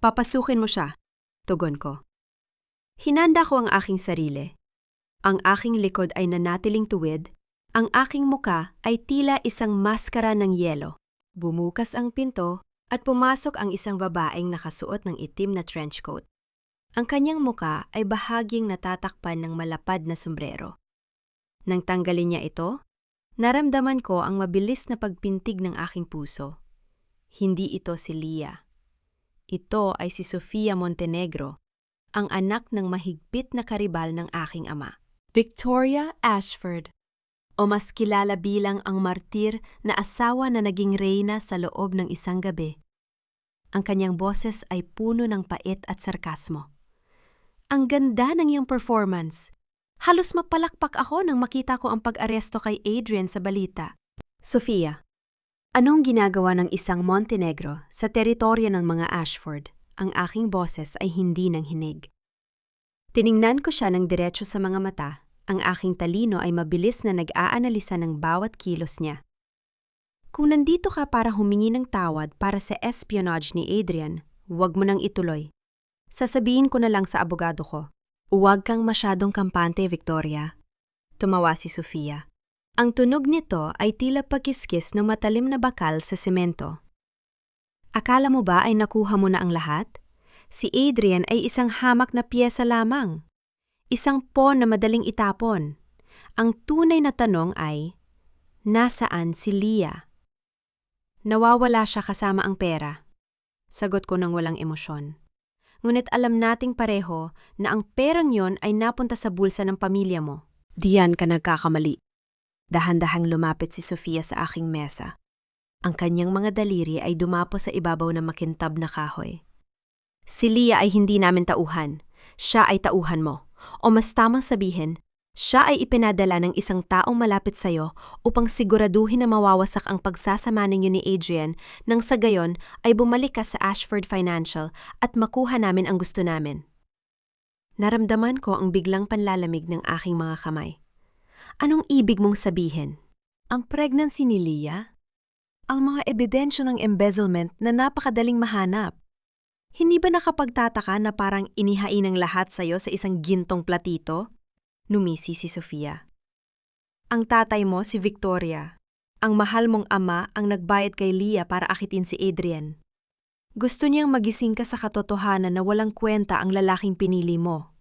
Papasukin mo siya, tugon ko. Hinanda ko ang aking sarili. Ang aking likod ay nanatiling tuwid, ang aking muka ay tila isang maskara ng yelo. Bumukas ang pinto at pumasok ang isang babaeng nakasuot ng itim na trench coat. Ang kanyang muka ay bahaging natatakpan ng malapad na sombrero. Nang tanggalin niya ito, naramdaman ko ang mabilis na pagpintig ng aking puso. Hindi ito si Leah. Ito ay si Sofia Montenegro, ang anak ng mahigpit na karibal ng aking ama, Victoria Ashford, o mas kilala bilang ang martir na asawa na naging reyna sa loob ng isang gabi. Ang kanyang boses ay puno ng pait at sarkasmo. Ang ganda ng iyong performance. Halos mapalakpak ako nang makita ko ang pag-aresto kay Adrian sa balita. Sofia, anong ginagawa ng isang Montenegro sa teritoryo ng mga Ashford? Ang aking boses ay hindi nang hinig. Tiningnan ko siya ng diretso sa mga mata. Ang aking talino ay mabilis na nag-aanalisa ng bawat kilos niya. Kung nandito ka para humingi ng tawad para sa espionage ni Adrian, huwag mo nang ituloy. Sasabihin ko na lang sa abogado ko. Huwag kang masyadong kampante, Victoria. Tumawa si Sofia. Ang tunog nito ay tila pagkiskis ng matalim na bakal sa semento. Akala mo ba ay nakuha mo na ang lahat? Si Adrian ay isang hamak na piyesa lamang. Isang pawn na madaling itapon. Ang tunay na tanong ay, nasaan si Leah? Nawawala siya kasama ang pera. Sagot ko ng walang emosyon. Ngunit alam nating pareho na ang perang yon ay napunta sa bulsa ng pamilya mo. Diyan ka nagkakamali. Dahan-dahang lumapit si Sofia sa aking mesa. Ang kanyang mga daliri ay dumapo sa ibabaw ng makintab na kahoy. Si Leah ay hindi namin tauhan. Siya ay tauhan mo. O mas tamang sabihin, siya ay ipinadala ng isang taong malapit sa'yo upang siguraduhin na mawawasak ang pagsasama ninyo ni Adrian nang sa gayon ay bumalik ka sa Ashford Financial at makuha namin ang gusto namin. Naramdaman ko ang biglang panlalamig ng aking mga kamay. Anong ibig mong sabihin? Ang pregnancy ni Leah? Ang mga ebidensya ng embezzlement na napakadaling mahanap. Hindi ba nakapagtataka na parang inihain ng lahat sa'yo sa isang gintong platito? Numisi si Sofia. Ang tatay mo si Victoria. Ang mahal mong ama ang nagbayad kay Leah para akitin si Adrian. Gusto niyang magising ka sa katotohanan na walang kwenta ang lalaking pinili mo.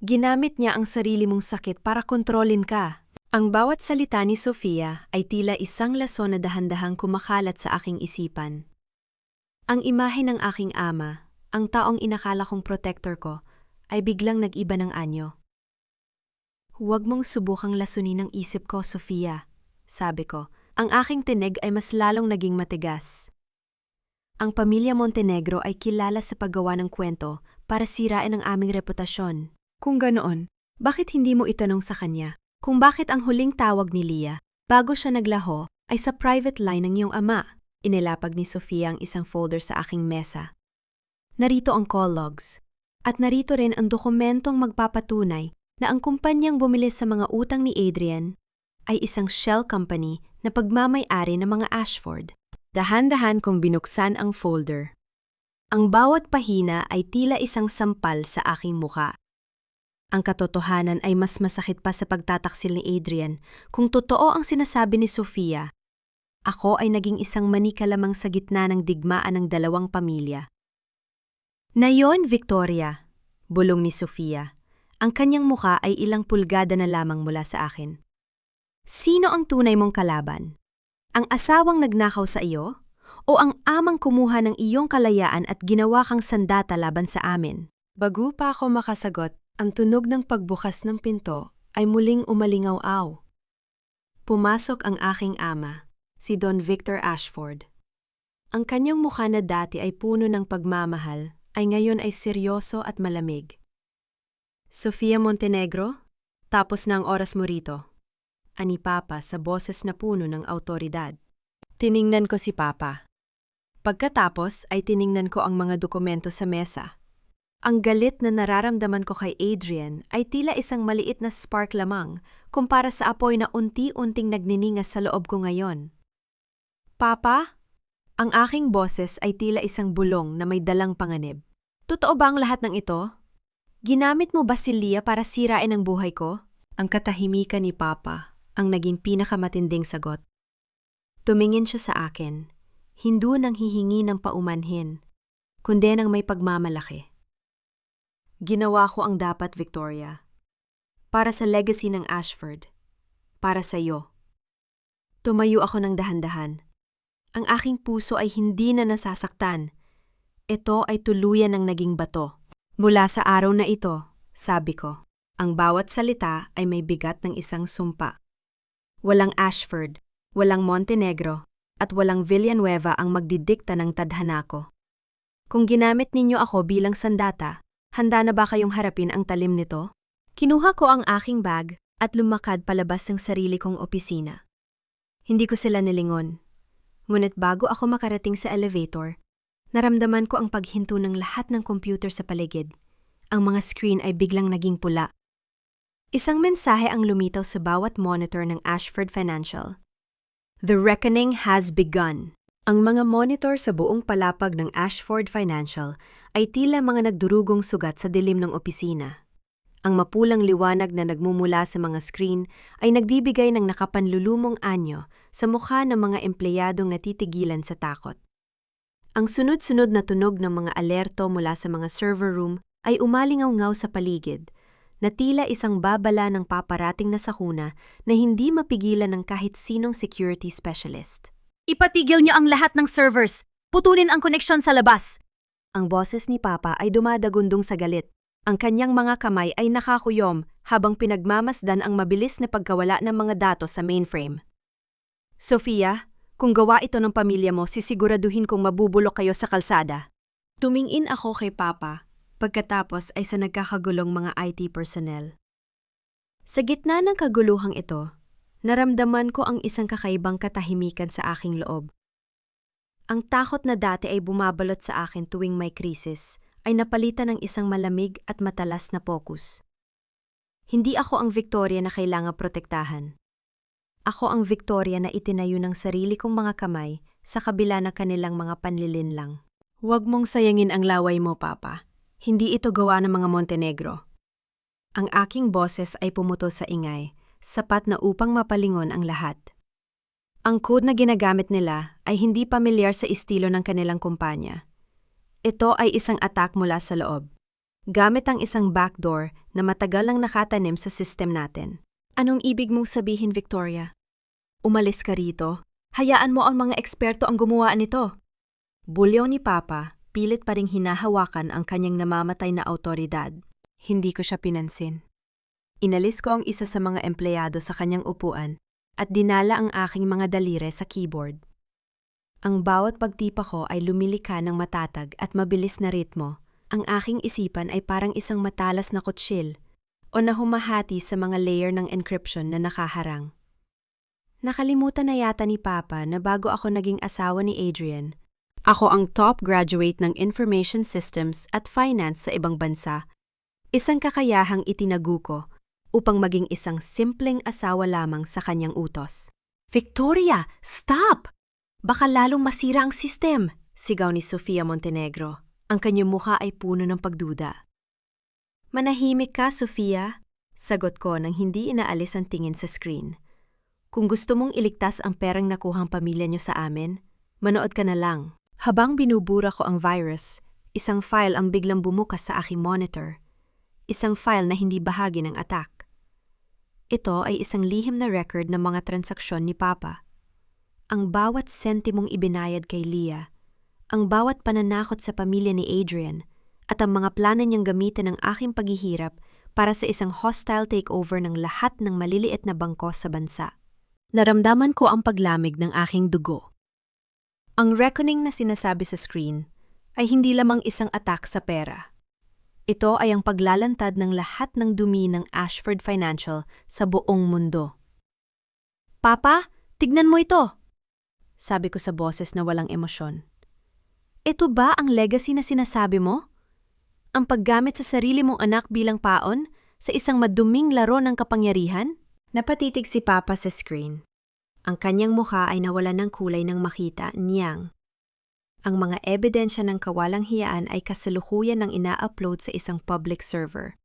Ginamit niya ang sarili mong sakit para kontrolin ka. Ang bawat salita ni Sofia ay tila isang lason na dahan-dahang kumakalat sa aking isipan. Ang imahe ng aking ama, ang taong inakala kong protector ko, ay biglang nag-iba ng anyo. Huwag mong subukang lasunin ang isip ko, Sofia, sabi ko. Ang aking tinig ay mas lalong naging matigas. Ang pamilya Montenegro ay kilala sa paggawa ng kwento para sirain ang aming reputasyon. Kung ganoon, bakit hindi mo itanong sa kanya kung bakit ang huling tawag ni Leah bago siya naglaho ay sa private line ng iyong ama? Inilapag ni Sofia ang isang folder sa aking mesa. Narito ang call logs. At narito rin ang dokumentong magpapatunay na ang kumpanyang bumili sa mga utang ni Adrian ay isang shell company na pagmamay-ari ng mga Ashford. Dahan-dahan kong binuksan ang folder. Ang bawat pahina ay tila isang sampal sa aking muka. Ang katotohanan ay mas masakit pa sa pagtataksil ni Adrian kung totoo ang sinasabi ni Sofia. Ako ay naging isang manika lamang sa gitna ng digmaan ng dalawang pamilya. Nayon, Victoria, bulong ni Sofia. Ang kanyang muka ay ilang pulgada na lamang mula sa akin. Sino ang tunay mong kalaban? Ang asawang nagnakaw sa iyo? O ang amang kumuha ng iyong kalayaan at ginawa kang sandata laban sa amin? Bago pa ako makasagot, ang tunog ng pagbukas ng pinto ay muling umalingaw-aw. Pumasok ang aking ama, si Don Victor Ashford. Ang kanyang mukha na dati ay puno ng pagmamahal, ay ngayon ay seryoso at malamig. Sofia Montenegro, tapos na ang oras mo rito. Ani Papa sa boses na puno ng awtoridad. Tiningnan ko si Papa. Pagkatapos ay tiningnan ko ang mga dokumento sa mesa. Ang galit na nararamdaman ko kay Adrian ay tila isang maliit na spark lamang kumpara sa apoy na unti-unting nagniningas sa loob ko ngayon. Papa? Ang aking boses ay tila isang bulong na may dalang panganib. Totoo ba ang lahat ng ito? Ginamit mo ba si Leah para sirain ang buhay ko? Ang katahimikan ni Papa ang naging pinakamatinding sagot. Tumingin siya sa akin, hindi nang hihingi ng paumanhin, kundi nang may pagmamalaki. Ginawa ko ang dapat, Victoria. Para sa legacy ng Ashford. Para sa iyo. Tumayo ako ng dahan-dahan. Ang aking puso ay hindi na nasasaktan. Ito ay tuluyan ng naging bato. Mula sa araw na ito, sabi ko, ang bawat salita ay may bigat ng isang sumpa. Walang Ashford, walang Montenegro, at walang Villanueva ang magdidikta ng tadhana ko. Kung ginamit ninyo ako bilang sandata, handa na ba kayong harapin ang talim nito? Kinuha ko ang aking bag at lumakad palabas ng sarili kong opisina. Hindi ko sila nilingon. Ngunit bago ako makarating sa elevator, naramdaman ko ang paghinto ng lahat ng computer sa paligid. Ang mga screen ay biglang naging pula. Isang mensahe ang lumitaw sa bawat monitor ng Ashford Financial. The reckoning has begun. Ang mga monitor sa buong palapag ng Ashford Financial ay tila mga nagdurugong sugat sa dilim ng opisina. Ang mapulang liwanag na nagmumula sa mga screen ay nagbibigay ng nakapanlulumong anyo sa mukha ng mga empleyadong natitigilan sa takot. Ang sunod-sunod na tunog ng mga alerto mula sa mga server room ay umalingaw-ngaw sa paligid, na tila isang babala ng paparating na sakuna na hindi mapigilan ng kahit sinong security specialist. Ipatigil niyo ang lahat ng servers! Putulin ang koneksyon sa labas! Ang boses ni Papa ay dumadagundong sa galit. Ang kanyang mga kamay ay nakakuyom habang pinagmamasdan ang mabilis na pagkawala ng mga datos sa mainframe. Sofia, kung gawa ito ng pamilya mo, sisiguraduhin kong mabubulok kayo sa kalsada. Tumingin ako kay Papa, pagkatapos ay sa nagkakagulong mga IT personnel. Sa gitna ng kaguluhang ito, naramdaman ko ang isang kakaibang katahimikan sa aking loob. Ang takot na dati ay bumabalot sa akin tuwing may krisis, ay napalitan ng isang malamig at matalas na pokus. Hindi ako ang Victoria na kailangang protektahan. Ako ang Victoria na itinayo ng sarili kong mga kamay sa kabila ng kanilang mga panlilinlang. Huwag mong sayangin ang laway mo, Papa. Hindi ito gawa ng mga Montenegro. Ang aking boses ay pumuto sa ingay, sapat na upang mapalingon ang lahat. Ang code na ginagamit nila ay hindi pamilyar sa estilo ng kanilang kumpanya. Ito ay isang attack mula sa loob, gamit ang isang backdoor na matagal nang nakatanim sa system natin. Anong ibig mong sabihin, Victoria? Umalis ka rito. Hayaan mo ang mga eksperto ang gumawa nito. Bulyaw ni Papa, pilit pa ring hinahawakan ang kanyang namamatay na awtoridad. Hindi ko siya pinansin. Inalis ko ang isa sa mga empleyado sa kanyang upuan at dinala ang aking mga daliri sa keyboard. Ang bawat pagtipa ko ay lumilika ng matatag at mabilis na ritmo. Ang aking isipan ay parang isang matalas na kutsil o na humahati sa mga layer ng encryption na nakaharang. Nakalimutan na yata ni Papa na bago ako naging asawa ni Adrian, ako ang top graduate ng Information Systems at Finance sa ibang bansa. Isang kakayahang itinagu ko upang maging isang simpleng asawa lamang sa kanyang utos. Victoria, stop! Baka lalong masira ang system, sigaw ni Sofia Montenegro. Ang kanyang mukha ay puno ng pagduda. Manahimik ka, Sofia, sagot ko nang hindi inaalis ang tingin sa screen. Kung gusto mong iligtas ang perang nakuhang pamilya niyo sa amin, manood ka na lang. Habang binubura ko ang virus, isang file ang biglang bumukas sa aking monitor. Isang file na hindi bahagi ng attack. Ito ay isang lihim na record ng mga transaksyon ni Papa. Ang bawat sentimong ibinayad kay Leah, ang bawat pananakot sa pamilya ni Adrian, at ang mga plano niyang gamitin ang aking paghihirap para sa isang hostile takeover ng lahat ng maliliit na bangko sa bansa. Naramdaman ko ang paglamig ng aking dugo. Ang reckoning na sinasabi sa screen ay hindi lamang isang attack sa pera. Ito ay ang paglalantad ng lahat ng dumi ng Ashford Financial sa buong mundo. Papa, tignan mo ito! Sabi ko sa boses na walang emosyon. Ito ba ang legacy na sinasabi mo? Ang paggamit sa sarili mong anak bilang paon sa isang maduming laro ng kapangyarihan? Napatitig si Papa sa screen. Ang kanyang mukha ay nawalan ng kulay nang makita niyang. Ang mga ebidensya ng kawalang hiyaan ay kasalukuyan ng ina-upload sa isang public server.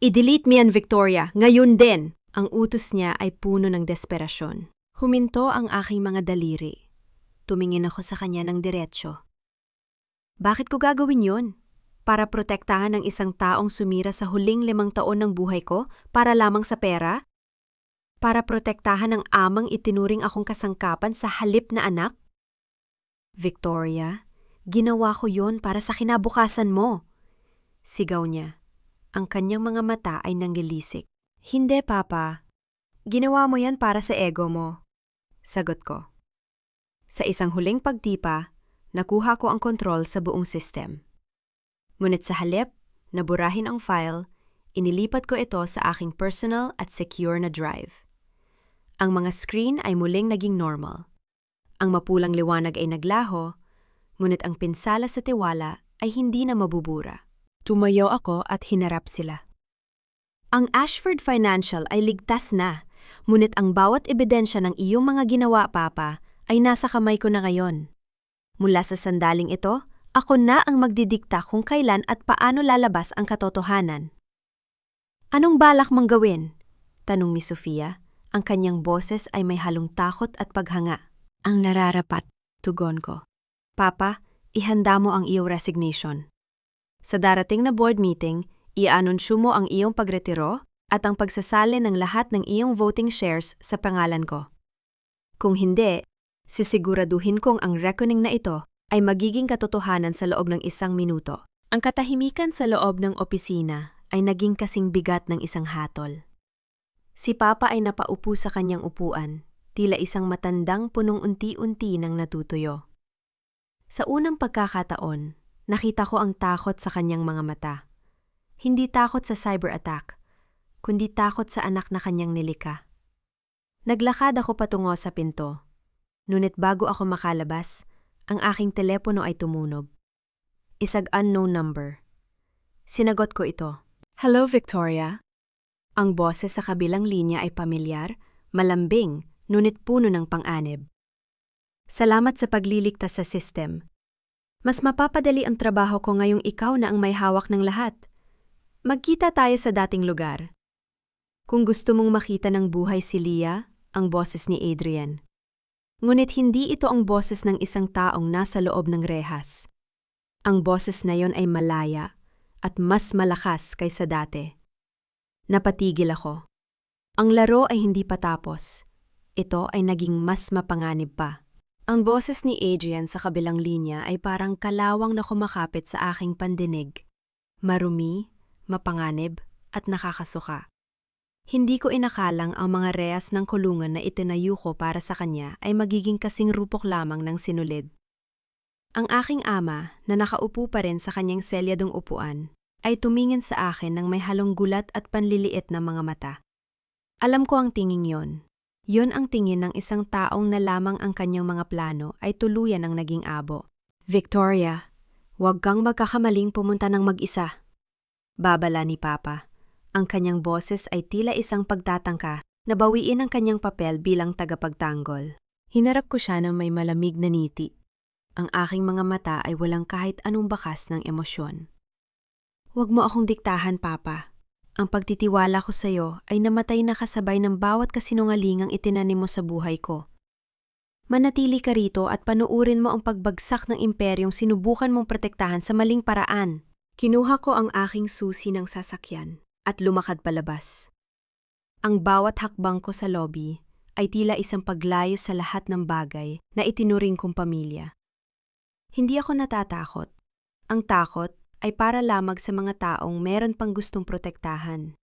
I-delete mo yan, Victoria, ngayon din! Ang utos niya ay puno ng desperasyon. Huminto ang aking mga daliri. Tumingin ako sa kanya ng diretsyo. Bakit ko gagawin yun? Para protektahan ang isang taong sumira sa huling 5 taon ng buhay ko para lamang sa pera? Para protektahan ang amang itinuring akong kasangkapan sa halip na anak? Victoria, ginawa ko yon para sa kinabukasan mo. Sigaw niya. Ang kanyang mga mata ay nanggilisik. Hindi, Papa. Ginawa mo yan para sa ego mo. Sagot ko. Sa isang huling pagtipa, nakuha ko ang kontrol sa buong system. Ngunit sa halip, naburahin ang file, inilipat ko ito sa aking personal at secure na drive. Ang mga screen ay muling naging normal. Ang mapulang liwanag ay naglaho, ngunit ang pinsala sa tiwala ay hindi na mabubura. Tumayo ako at hinarap sila. Ang Ashford Financial ay ligtas na, ngunit ang bawat ebidensya ng iyong mga ginawa, Papa, ay nasa kamay ko na ngayon. Mula sa sandaling ito, ako na ang magdidikta kung kailan at paano lalabas ang katotohanan. Anong balak mong gawin? Tanong ni Sofia. Ang kanyang boses ay may halong takot at paghanga. Ang nararapat, tugon ko. Papa, ihanda mo ang iyong resignation. Sa darating na board meeting, i-anunsyo mo ang iyong pagretiro at ang pagsasali ng lahat ng iyong voting shares sa pangalan ko. Kung hindi, sisiguraduhin kong ang reckoning na ito ay magiging katotohanan sa loob ng 1 minuto. Ang katahimikan sa loob ng opisina ay naging kasing bigat ng isang hatol. Si Papa ay napaupo sa kanyang upuan, tila isang matandang punong unti-unti nang natutuyo. Sa unang pagkakataon, nakita ko ang takot sa kanyang mga mata. Hindi takot sa cyber attack, kundi takot sa anak na kanyang nilika. Naglakad ako patungo sa pinto. Ngunit bago ako makalabas, ang aking telepono ay tumunog. Isang unknown number. Sinagot ko ito. Hello, Victoria. Ang boses sa kabilang linya ay pamilyar, malambing, ngunit puno ng pang-anib. Salamat sa pagliligtas sa system. Mas mapapadali ang trabaho ko ngayong ikaw na ang may hawak ng lahat. Magkita tayo sa dating lugar. Kung gusto mong makita ng buhay si Leah, ang boses ni Adrian. Ngunit hindi ito ang boses ng isang taong nasa loob ng rehas. Ang boses na yon ay malaya at mas malakas kaysa dati. Napatigil ako. Ang laro ay hindi pa tapos. Ito ay naging mas mapanganib pa. Ang boses ni Adrian sa kabilang linya ay parang kalawang na kumakapit sa aking pandinig. Marumi, mapanganib, at nakakasuka. Hindi ko inakalang ang mga rehas ng kulungan na itinayo ko para sa kanya ay magiging kasing rupok lamang ng sinulid. Ang aking ama, na nakaupo pa rin sa kanyang selyadong upuan, ay tumingin sa akin ng may halong gulat at panliliit na mga mata. Alam ko ang tinging yon. Yon ang tingin ng isang taong na lamang ang kanyang mga plano ay tuluyan ang naging abo. Victoria, huwag kang magkakamaling pumunta ng mag-isa. Babala ni Papa. Ang kanyang boses ay tila isang pagtatangka na bawiin ang kanyang papel bilang tagapagtanggol. Hinarap ko siya ng may malamig na ngiti. Ang aking mga mata ay walang kahit anong bakas ng emosyon. Huwag mo akong diktahan, Papa. Ang pagtitiwala ko sa iyo ay namatay na kasabay ng bawat kasinungalingang itinanim mo sa buhay ko. Manatili ka rito at panuurin mo ang pagbagsak ng imperyong sinubukan mong protektahan sa maling paraan. Kinuha ko ang aking susi ng sasakyan at lumakad palabas. Ang bawat hakbang ko sa lobby ay tila isang paglayo sa lahat ng bagay na itinuring kong pamilya. Hindi ako natatakot. Ang takot ay para lamang sa mga taong meron pang gustong protektahan.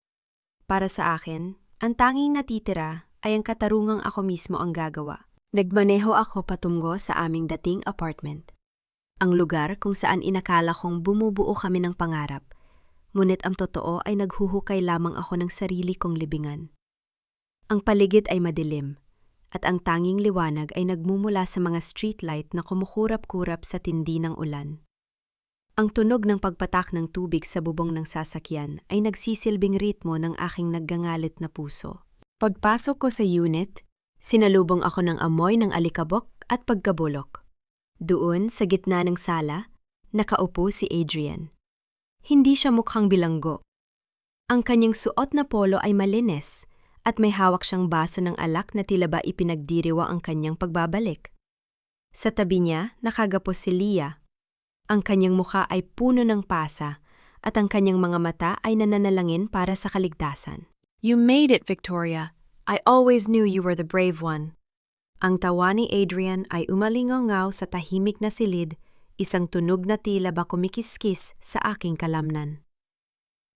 Para sa akin, ang tanging natitira ay ang katarungang ako mismo ang gagawa. Nagmaneho ako patungo sa aming dating apartment. Ang lugar kung saan inakala kong bumubuo kami ng pangarap, ngunit ang totoo ay naghuhukay lamang ako ng sarili kong libingan. Ang paligid ay madilim, at ang tanging liwanag ay nagmumula sa mga streetlight na kumukurap-kurap sa tindi ng ulan. Ang tunog ng pagpatak ng tubig sa bubong ng sasakyan ay nagsisilbing ritmo ng aking naggangalit na puso. Pagpasok ko sa unit, sinalubong ako ng amoy ng alikabok at pagkabulok. Doon, sa gitna ng sala, nakaupo si Adrian. Hindi siya mukhang bilanggo. Ang kanyang suot na polo ay malinis at may hawak siyang baso ng alak na tila ba ipinagdiriwa ang kanyang pagbabalik. Sa tabi niya, nakagapos si Leah. Ang kanyang mukha ay puno ng pasa at ang kanyang mga mata ay nananalangin para sa kaligtasan. You made it, Victoria. I always knew you were the brave one. Ang tawa ni Adrian ay umalingaw sa tahimik na silid, isang tunog na tila ba kumikiskis sa aking kalamnan.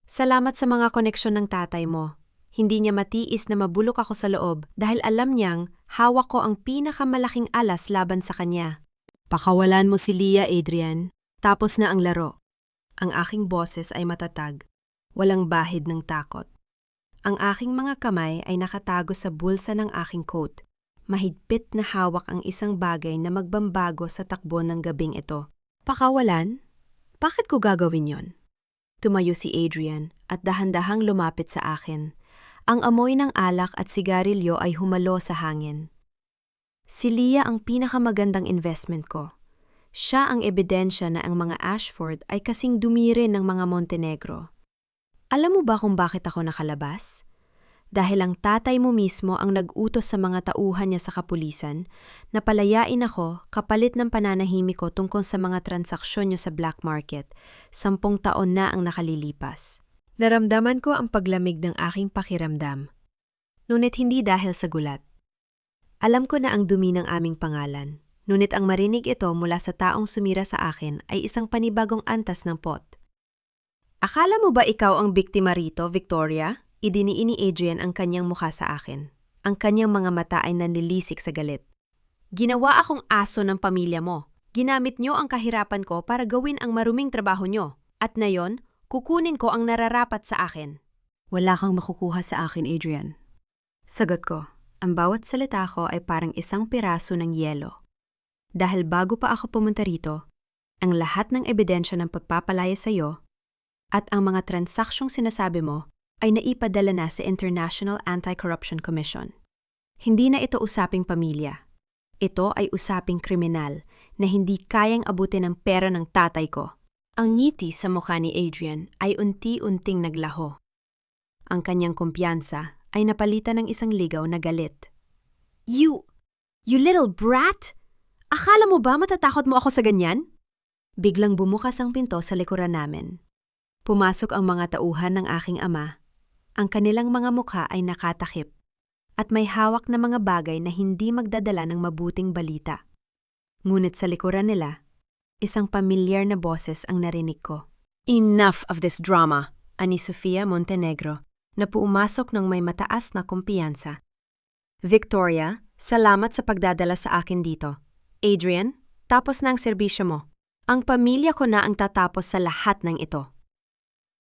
Salamat sa mga koneksyon ng tatay mo. Hindi niya matiis na mabulok ako sa loob dahil alam niyang hawak ko ang pinakamalaking alas laban sa kanya. Pakawalan mo si Leah, Adrian. Tapos na ang laro. Ang aking boses ay matatag, walang bahid ng takot. Ang aking mga kamay ay nakatago sa bulsa ng aking coat. Mahigpit na hawak ang isang bagay na magbambago sa takbo ng gabing ito. Pakawalan? Bakit ko gagawin yon? Tumayo si Adrian at dahan-dahang lumapit sa akin. Ang amoy ng alak at sigarilyo ay humalo sa hangin. Si Leah ang pinakamagandang investment ko. Siya ang ebidensya na ang mga Ashford ay kasing dumi rin ng mga Montenegro. Alam mo ba kung bakit ako nakalabas? Dahil ang tatay mo mismo ang nag-utos sa mga tauhan niya sa kapulisan na palayain ako kapalit ng pananahimik ko tungkol sa mga transaksyon niyo sa black market. 10 taon na ang nakalilipas. Naramdaman ko ang paglamig ng aking pakiramdam. Ngunit hindi dahil sa gulat. Alam ko na ang dumi ng aming pangalan. Ngunit ang marinig ito mula sa taong sumira sa akin ay isang panibagong antas ng pot. Akala mo ba ikaw ang biktima rito, Victoria? Idiniin ni Adrian ang kanyang mukha sa akin. Ang kanyang mga mata ay nanlilisik sa galit. Ginawa akong aso ng pamilya mo. Ginamit niyo ang kahirapan ko para gawin ang maruming trabaho niyo. At ngayon, kukunin ko ang nararapat sa akin. Wala kang makukuha sa akin, Adrian. Sagot ko, ang bawat salita ko ay parang isang piraso ng yelo. Dahil bago pa ako pumunta rito, ang lahat ng ebidensya ng pagpapalaya sa iyo at ang mga transaksyong sinasabi mo ay naipadala na sa International Anti-Corruption Commission. Hindi na ito usaping pamilya. Ito ay usaping kriminal na hindi kayang abutin ng pera ng tatay ko. Ang ngiti sa mukha ni Adrian ay unti-unting naglaho. Ang kanyang kumpiyansa ay napalitan ng isang ligaw na galit. You little brat! Akala mo ba matatakot mo ako sa ganyan? Biglang bumukas ang pinto sa likuran namin. Pumasok ang mga tauhan ng aking ama. Ang kanilang mga mukha ay nakatakip at may hawak na mga bagay na hindi magdadala ng mabuting balita. Ngunit sa likuran nila, isang pamilyar na boses ang narinig ko. Enough of this drama, ani Sofia Montenegro, na pumasok ng may mataas na kumpiyansa. Victoria, salamat sa pagdadala sa akin dito. Adrian, tapos na ang serbisyo mo. Ang pamilya ko na ang tatapos sa lahat ng ito.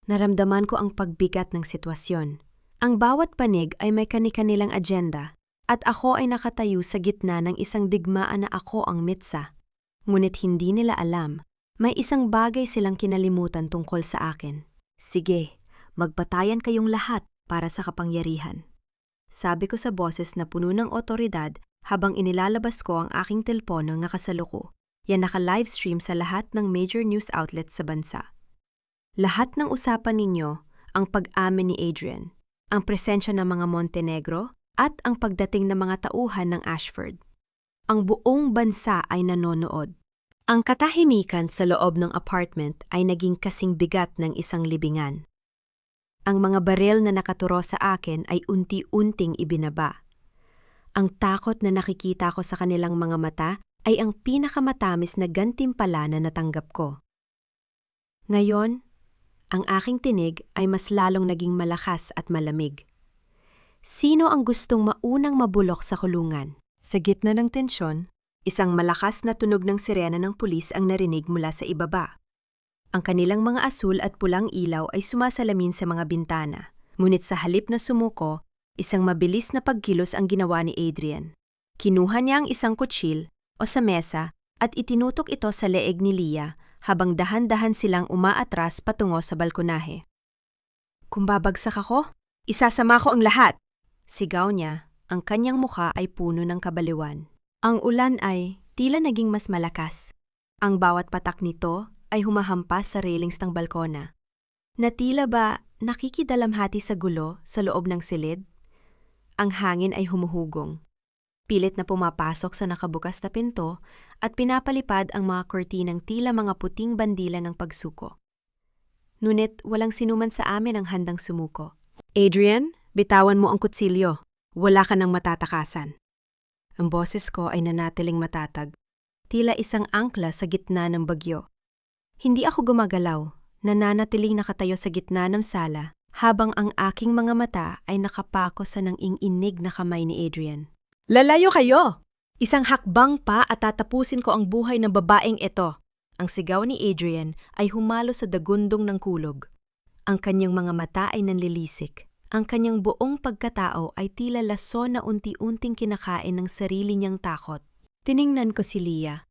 Naramdaman ko ang pagbigat ng sitwasyon. Ang bawat panig ay may kani-kanilang agenda at ako ay nakatayo sa gitna ng isang digmaan na ako ang mitsa. Ngunit hindi nila alam, may isang bagay silang kinalimutan tungkol sa akin. Sige, magpatayan kayong lahat para sa kapangyarihan. Sabi ko sa boses na puno ng otoridad habang inilalabas ko ang aking telpono nga kasaluko. Yan naka-livestream sa lahat ng major news outlets sa bansa. Lahat ng usapan ninyo ang pag-amin ni Adrian, ang presensya ng mga Montenegro at ang pagdating ng mga tauhan ng Ashford. Ang buong bansa ay nanonood. Ang katahimikan sa loob ng apartment ay naging kasing bigat ng isang libingan. Ang mga baril na nakaturo sa akin ay unti-unting ibinaba. Ang takot na nakikita ko sa kanilang mga mata ay ang pinakamatamis na gantimpala na natanggap ko. Ngayon, ang aking tinig ay mas lalong naging malakas at malamig. Sino ang gustong maunang mabulok sa kulungan? Sa gitna ng tensyon, isang malakas na tunog ng sirena ng pulis ang narinig mula sa ibaba. Ang kanilang mga asul at pulang ilaw ay sumasalamin sa mga bintana. Ngunit sa halip na sumuko, isang mabilis na pagkilos ang ginawa ni Adrian. Kinuha niya ang isang kutsil o sa mesa at itinutok ito sa leeg ni Leah habang dahan-dahan silang umaatras patungo sa balkonahe. Kung babagsak ako, isasama ko ang lahat! Sigaw niya, ang kanyang mukha ay puno ng kabaliwan. Ang ulan ay tila naging mas malakas. Ang bawat patak nito ay humahampas sa railings ng balkona. Na tila ba nakikidalamhati sa gulo sa loob ng silid? Ang hangin ay humuhugong. Pilit na pumapasok sa nakabukas na pinto at pinapalipad ang mga kortinang tila mga puting bandila ng pagsuko. Ngunit walang sinuman sa amin ang handang sumuko. Adrian, bitawan mo ang kutsilyo. Wala ka nang matatakasan. Ang boses ko ay nanatiling matatag, tila isang angkla sa gitna ng bagyo. Hindi ako gumagalaw, nananatiling nakatayo sa gitna ng sala habang ang aking mga mata ay nakapako sa nang-inginig na kamay ni Adrian. Lalayo kayo! Isang hakbang pa at tatapusin ko ang buhay ng babaeng ito. Ang sigaw ni Adrian ay humalo sa dagundong ng kulog. Ang kanyang mga mata ay nanlilisik. Ang kanyang buong pagkatao ay tila lason na unti-unting kinakain ng sarili niyang takot. Tiningnan ko si Leah.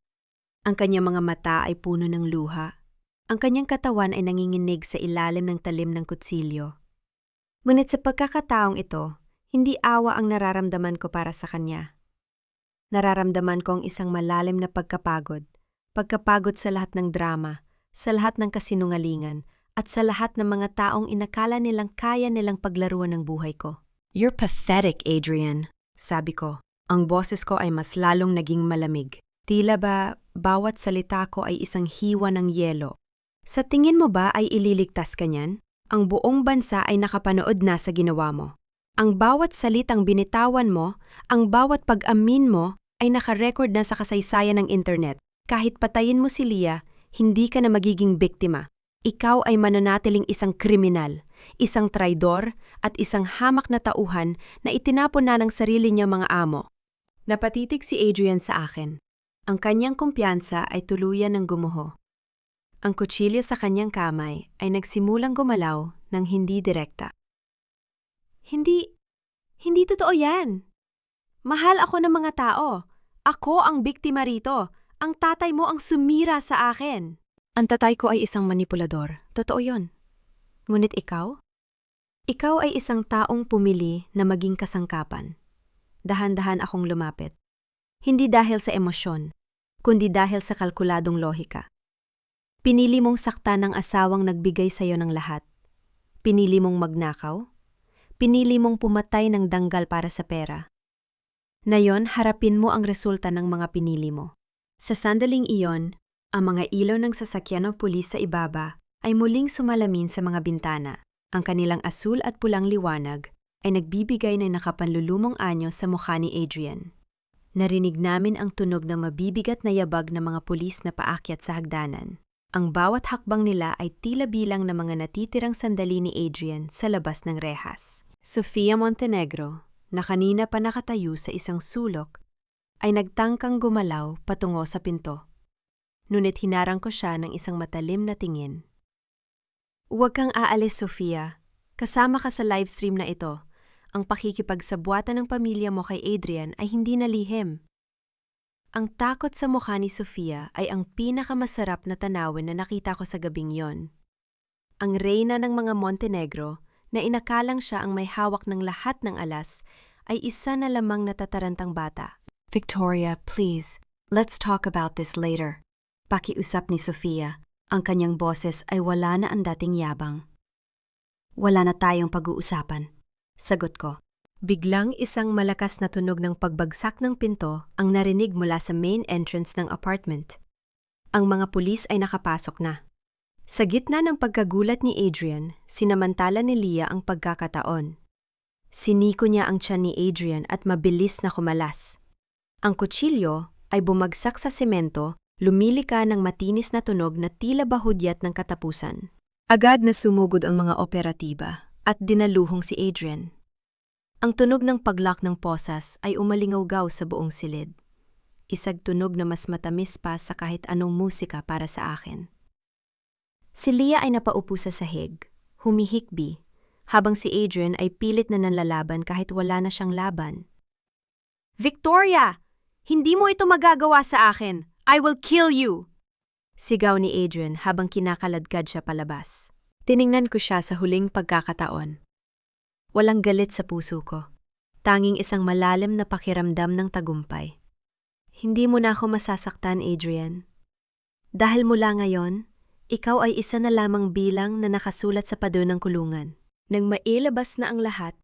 Ang kanyang mga mata ay puno ng luha. Ang kanyang katawan ay nanginginig sa ilalim ng talim ng kutsilyo. Ngunit sa pagkakataong ito, hindi awa ang nararamdaman ko para sa kanya. Nararamdaman ko ang isang malalim na pagkapagod. Pagkapagod sa lahat ng drama, sa lahat ng kasinungalingan, at sa lahat ng mga taong inakala nilang kaya nilang paglaruan ng buhay ko. You're pathetic, Adrian, sabi ko. Ang boses ko ay mas lalong naging malamig. Tila ba bawat salita ko ay isang hiwa ng yelo? Sa tingin mo ba ay ililigtas ka niyan? Ang buong bansa ay nakapanood na sa ginawa mo. Ang bawat salitang binitawan mo, ang bawat pag-amin mo ay nakarecord na sa kasaysayan ng internet. Kahit patayin mo si Leah, hindi ka na magiging biktima. Ikaw ay mananatiling isang kriminal, isang traidor at isang hamak na tauhan na itinapon na ng sarili niyang mga amo. Napatitig si Adrian sa akin. Ang kanyang kumpiyansa ay tuluyan ng gumuho. Ang kutsilyo sa kanyang kamay ay nagsimulang gumalaw ng hindi direkta. Hindi totoo yan. Mahal ako ng mga tao. Ako ang biktima rito. Ang tatay mo ang sumira sa akin. Ang tatay ko ay isang manipulador. Totoo yon. Ngunit ikaw? Ikaw ay isang taong pumili na maging kasangkapan. Dahan-dahan akong lumapit. Hindi dahil sa emosyon, kundi dahil sa kalkuladong lohika. Pinili mong saktan ng asawang nagbigay sa iyo ng lahat. Pinili mong magnakaw. Pinili mong pumatay ng danggal para sa pera. Ngayon, harapin mo ang resulta ng mga pinili mo. Sa sandaling iyon, ang mga ilaw ng sasakyan o pulis sa ibaba ay muling sumalamin sa mga bintana. Ang kanilang asul at pulang liwanag ay nagbibigay ng nakapanlulumong anyo sa mukha ni Adrian. Narinig namin ang tunog ng mabibigat na yabag ng mga pulis na paakyat sa hagdanan. Ang bawat hakbang nila ay tila bilang na mga natitirang sandali ni Adrian sa labas ng rehas. Sofia Montenegro, na kanina pa nakatayo sa isang sulok, ay nagtangkang gumalaw patungo sa pinto. Ngunit hinarang ko siya ng isang matalim na tingin. Huwag kang aalis, Sofia. Kasama ka sa livestream na ito. Ang pakikipagsabwatan ng pamilya mo kay Adrian ay hindi nalihim. Ang takot sa mukha ni Sofia ay ang pinakamasarap na tanawin na nakita ko sa gabing yon. Ang reyna ng mga Montenegro, na inakalang siya ang may hawak ng lahat ng alas, ay isa na lamang natatarantang bata. Victoria, please, let's talk about this later. Pakiusap ni Sofia. Ang kanyang boses ay wala na ang dating yabang. Wala na tayong pag-uusapan. Sagot ko. Biglang isang malakas na tunog ng pagbagsak ng pinto ang narinig mula sa main entrance ng apartment. Ang mga pulis ay nakapasok na. Sa gitna ng pagkagulat ni Adrian, sinamantala ni Leah ang pagkakataon. Siniko niya ang tiyan ni Adrian at mabilis na kumalas. Ang kutsilyo ay bumagsak sa semento, lumilika ng matinis na tunog na tila bahudyat ng katapusan. Agad na sumugod ang mga operatiba at dinaluhong si Adrian. Ang tunog ng paglock ng posas ay umalingaw-gaw sa buong silid. Isang tunog na mas matamis pa sa kahit anong musika para sa akin. Si Leah ay napaupo sa sahig, humihikbi, habang si Adrian ay pilit na nanlalaban kahit wala na siyang laban. "Victoria! Hindi mo ito magagawa sa akin! I will kill you!" Sigaw ni Adrian habang kinakaladkad siya palabas. Tiningnan ko siya sa huling pagkakataon. Walang galit sa puso ko. Tanging isang malalim na pakiramdam ng tagumpay. Hindi mo na ako masasaktan, Adrian. Dahil mula ngayon, ikaw ay isa na lamang bilang na nakasulat sa pader ng kulungan. Nang mailabas na ang lahat,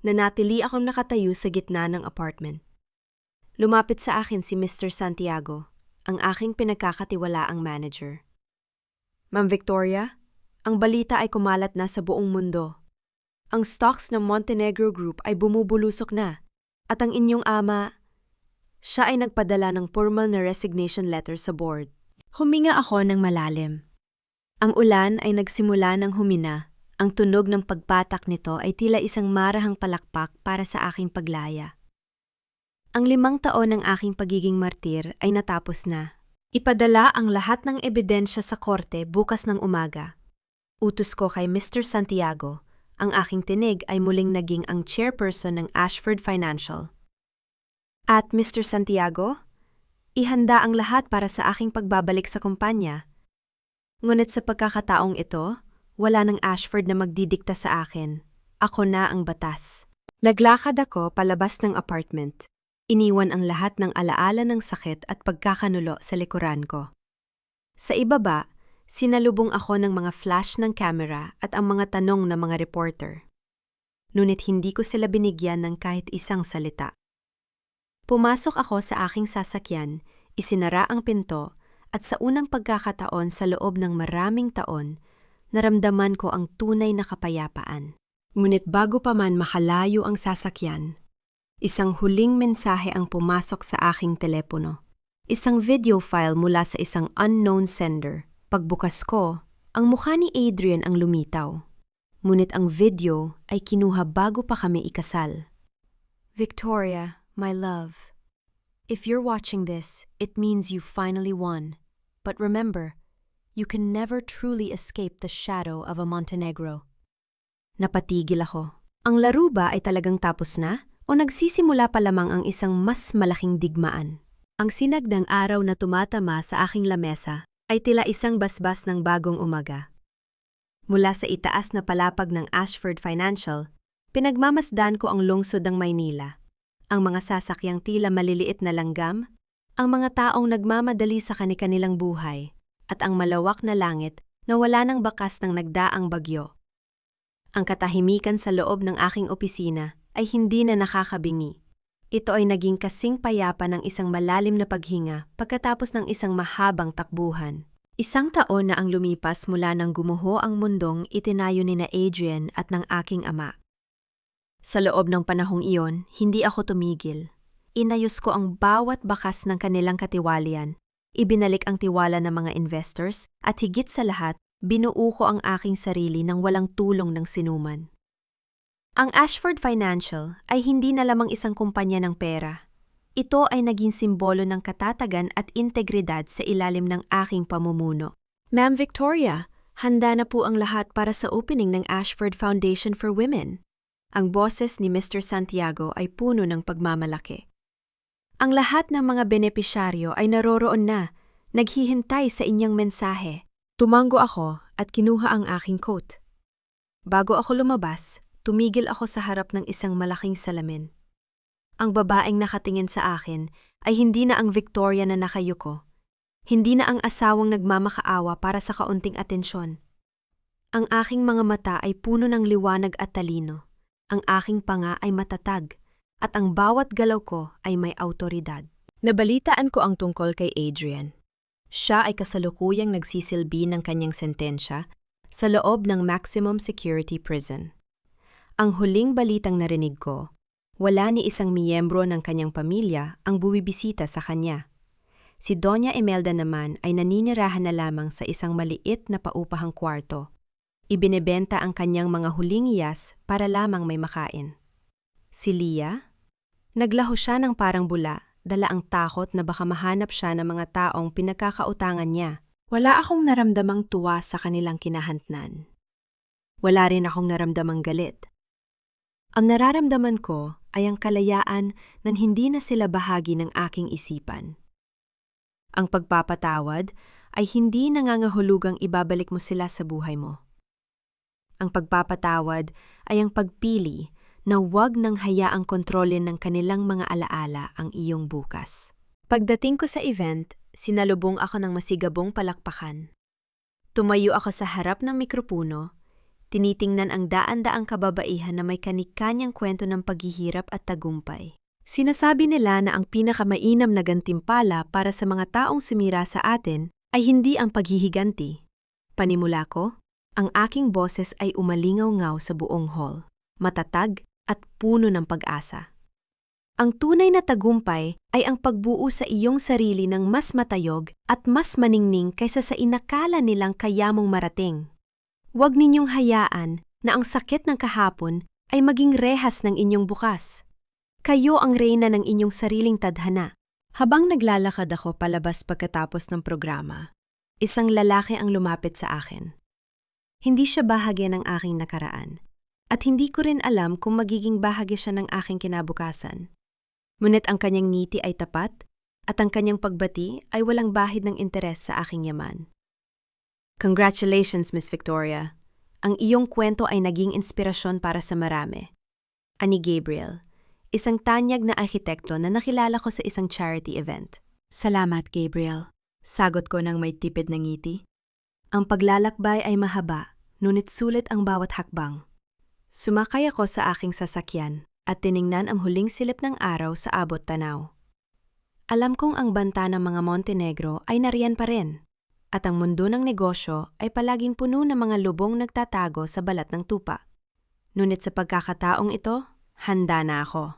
nanatili akong nakatayo sa gitna ng apartment. Lumapit sa akin si Mr. Santiago, ang aking pinagkakatiwalaang manager. "Ma'am Victoria, ang balita ay kumalat na sa buong mundo. Ang stocks ng Montenegro Group ay bumubulusok na, at ang inyong ama, siya ay nagpadala ng formal na resignation letter sa board." Huminga ako ng malalim. Ang ulan ay nagsimula ng humina. Ang tunog ng pagpatak nito ay tila isang marahang palakpak para sa aking paglaya. Ang 5 taon ng aking pagiging martir ay natapos na. Ipadala ang lahat ng ebidensya sa korte bukas ng umaga. Utos ko kay Mr. Santiago. Ang aking tinig ay muling naging ang chairperson ng Ashford Financial. At Mr. Santiago, ihanda ang lahat para sa aking pagbabalik sa kumpanya. Ngunit sa pagkakataong ito, wala ng Ashford na magdidikta sa akin. Ako na ang batas. Naglakad ako palabas ng apartment. Iniwan ang lahat ng alaala ng sakit at pagkakanulo sa likuran ko. Sa ibaba, sinalubong ako ng mga flash ng camera at ang mga tanong ng mga reporter. Ngunit hindi ko sila binigyan ng kahit isang salita. Pumasok ako sa aking sasakyan, isinara ang pinto, at sa unang pagkakataon sa loob ng maraming taon, naramdaman ko ang tunay na kapayapaan. Ngunit bago pa man makalayo ang sasakyan, isang huling mensahe ang pumasok sa aking telepono. Isang video file mula sa isang unknown sender. Pagbukas ko, ang mukha ni Adrian ang lumitaw. Ngunit ang video ay kinuha bago pa kami ikasal. "Victoria, my love, if you're watching this, it means you finally won. But remember, you can never truly escape the shadow of a Montenegro." Napatigil ako. Ang laro ba ay talagang tapos na? O nagsisimula pa lamang ang isang mas malaking digmaan? Ang sinag ng araw na tumatama sa aking lamesa ay tila isang basbas ng bagong umaga. Mula sa itaas na palapag ng Ashford Financial, pinagmamasdan ko ang lungsod ng Maynila. Ang mga sasakyang tila maliliit na langgam, ang mga taong nagmamadali sa kani-kanilang buhay, at ang malawak na langit na wala ng bakas ng nagdaang bagyo. Ang katahimikan sa loob ng aking opisina ay hindi na nakakabingi. Ito ay naging kasing payapa ng isang malalim na paghinga pagkatapos ng isang mahabang takbuhan. 1 taon na ang lumipas mula nang gumuho ang mundong itinayo ni na Adrian at ng aking ama. Sa loob ng panahong iyon, hindi ako tumigil. Inayos ko ang bawat bakas ng kanilang katiwalian Ibinalik ang tiwala ng mga investors at higit sa lahat, binuo ko ang aking sarili nang walang tulong ng sinuman. Ang Ashford Financial ay hindi na lamang isang kumpanya ng pera. Ito ay naging simbolo ng katatagan at integridad sa ilalim ng aking pamumuno. Ma'am Victoria, handa na po ang lahat para sa opening ng Ashford Foundation for Women. Ang boses ni Mr. Santiago ay puno ng pagmamalaki. Ang lahat ng mga benepisyaryo ay naroroon na, naghihintay sa inyong mensahe. Tumango ako at kinuha ang aking coat. Bago ako lumabas, tumigil ako sa harap ng isang malaking salamin. Ang babaeng nakatingin sa akin ay hindi na ang Victoria na nakayuko. Hindi na ang asawang nagmamakaawa para sa kaunting atensyon. Ang aking mga mata ay puno ng liwanag at talino. Ang aking panga ay matatag. At ang bawat galaw ko ay may awtoridad. Nabalitaan ko ang tungkol kay Adrian. Siya ay kasalukuyang nagsisilbi ng kanyang sentensya sa loob ng maximum security prison. Ang huling balitang narinig ko, wala ni isang miyembro ng kanyang pamilya ang buwibisita sa kanya. Si Doña Imelda naman ay naninirahan na lamang sa isang maliit na paupahang kwarto. Ibinebenta ang kanyang mga huling iyas para lamang may makain. Si Leah? Naglaho siya ng parang bula, dala ang takot na baka mahanap siya ng mga taong pinagkakautangan niya. Wala akong naramdamang tuwa sa kanilang kinahantnan. Wala rin akong naramdamang galit. Ang nararamdaman ko ay ang kalayaan na hindi na sila bahagi ng aking isipan. Ang pagpapatawad ay hindi nangangahulugang ibabalik mo sila sa buhay mo. Ang pagpapatawad ay ang pagpili na huwag nang hayaang kontrolin ng kanilang mga alaala ang iyong bukas. Pagdating ko sa event, sinalubong ako ng masigabong palakpakan. Tumayo ako sa harap ng mikropono, tinitingnan ang daan-daang kababaihan na may kanikanyang kwento ng paghihirap at tagumpay. Sinasabi nila na ang pinakamainam na gantimpala para sa mga taong sumira sa atin ay hindi ang paghihiganti. Panimula ko, ang aking boses ay umalingaw-ngaw sa buong hall, matatag at puno ng pag-asa. Ang tunay na tagumpay ay ang pagbuo sa iyong sarili ng mas matayog at mas maningning kaysa sa inakala nilang kaya mong marating. Huwag ninyong hayaan na ang sakit ng kahapon ay maging rehas ng inyong bukas. Kayo ang reyna ng inyong sariling tadhana. Habang naglalakad ako palabas pagkatapos ng programa, isang lalaki ang lumapit sa akin. Hindi siya bahagi ng aking nakaraan. At hindi ko rin alam kung magiging bahagi siya ng aking kinabukasan. Ngunit ang kanyang ngiti ay tapat, at ang kanyang pagbati ay walang bahid ng interes sa aking yaman. Congratulations, Miss Victoria. Ang iyong kwento ay naging inspirasyon para sa marami. Ani Gabriel, isang tanyag na arkitekto na nakilala ko sa isang charity event. Salamat, Gabriel. Sagot ko ng may tipid na ngiti. Ang paglalakbay ay mahaba, ngunit sulit ang bawat hakbang. Sumakay ako sa aking sasakyan at tiningnan ang huling silip ng araw sa abot tanaw. Alam kong ang banta ng mga Montenegro ay nariyan pa rin, at ang mundo ng negosyo ay palaging puno ng mga lubong nagtatago sa balat ng tupa. Ngunit sa pagkakataong ito, handa na ako.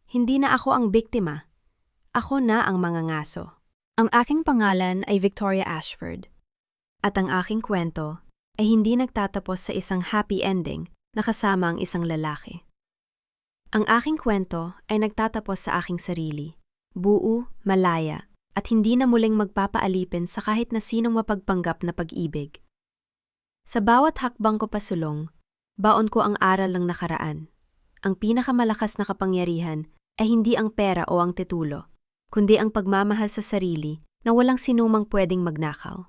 Hindi na ako ang biktima. Ako na ang mangangaso. Ang aking pangalan ay Victoria Ashford. At ang aking kwento ay hindi nagtatapos sa isang happy ending na kasama ang isang lalaki. Ang aking kwento ay nagtatapos sa aking sarili, buo, malaya, at hindi na muling magpapaalipin sa kahit na sinong mapagpanggap na pag-ibig. Sa bawat hakbang ko pasulong, baon ko ang aral ng nakaraan. Ang pinakamalakas na kapangyarihan ay hindi ang pera o ang titulo, kundi ang pagmamahal sa sarili na walang sinumang pwedeng magnakaw.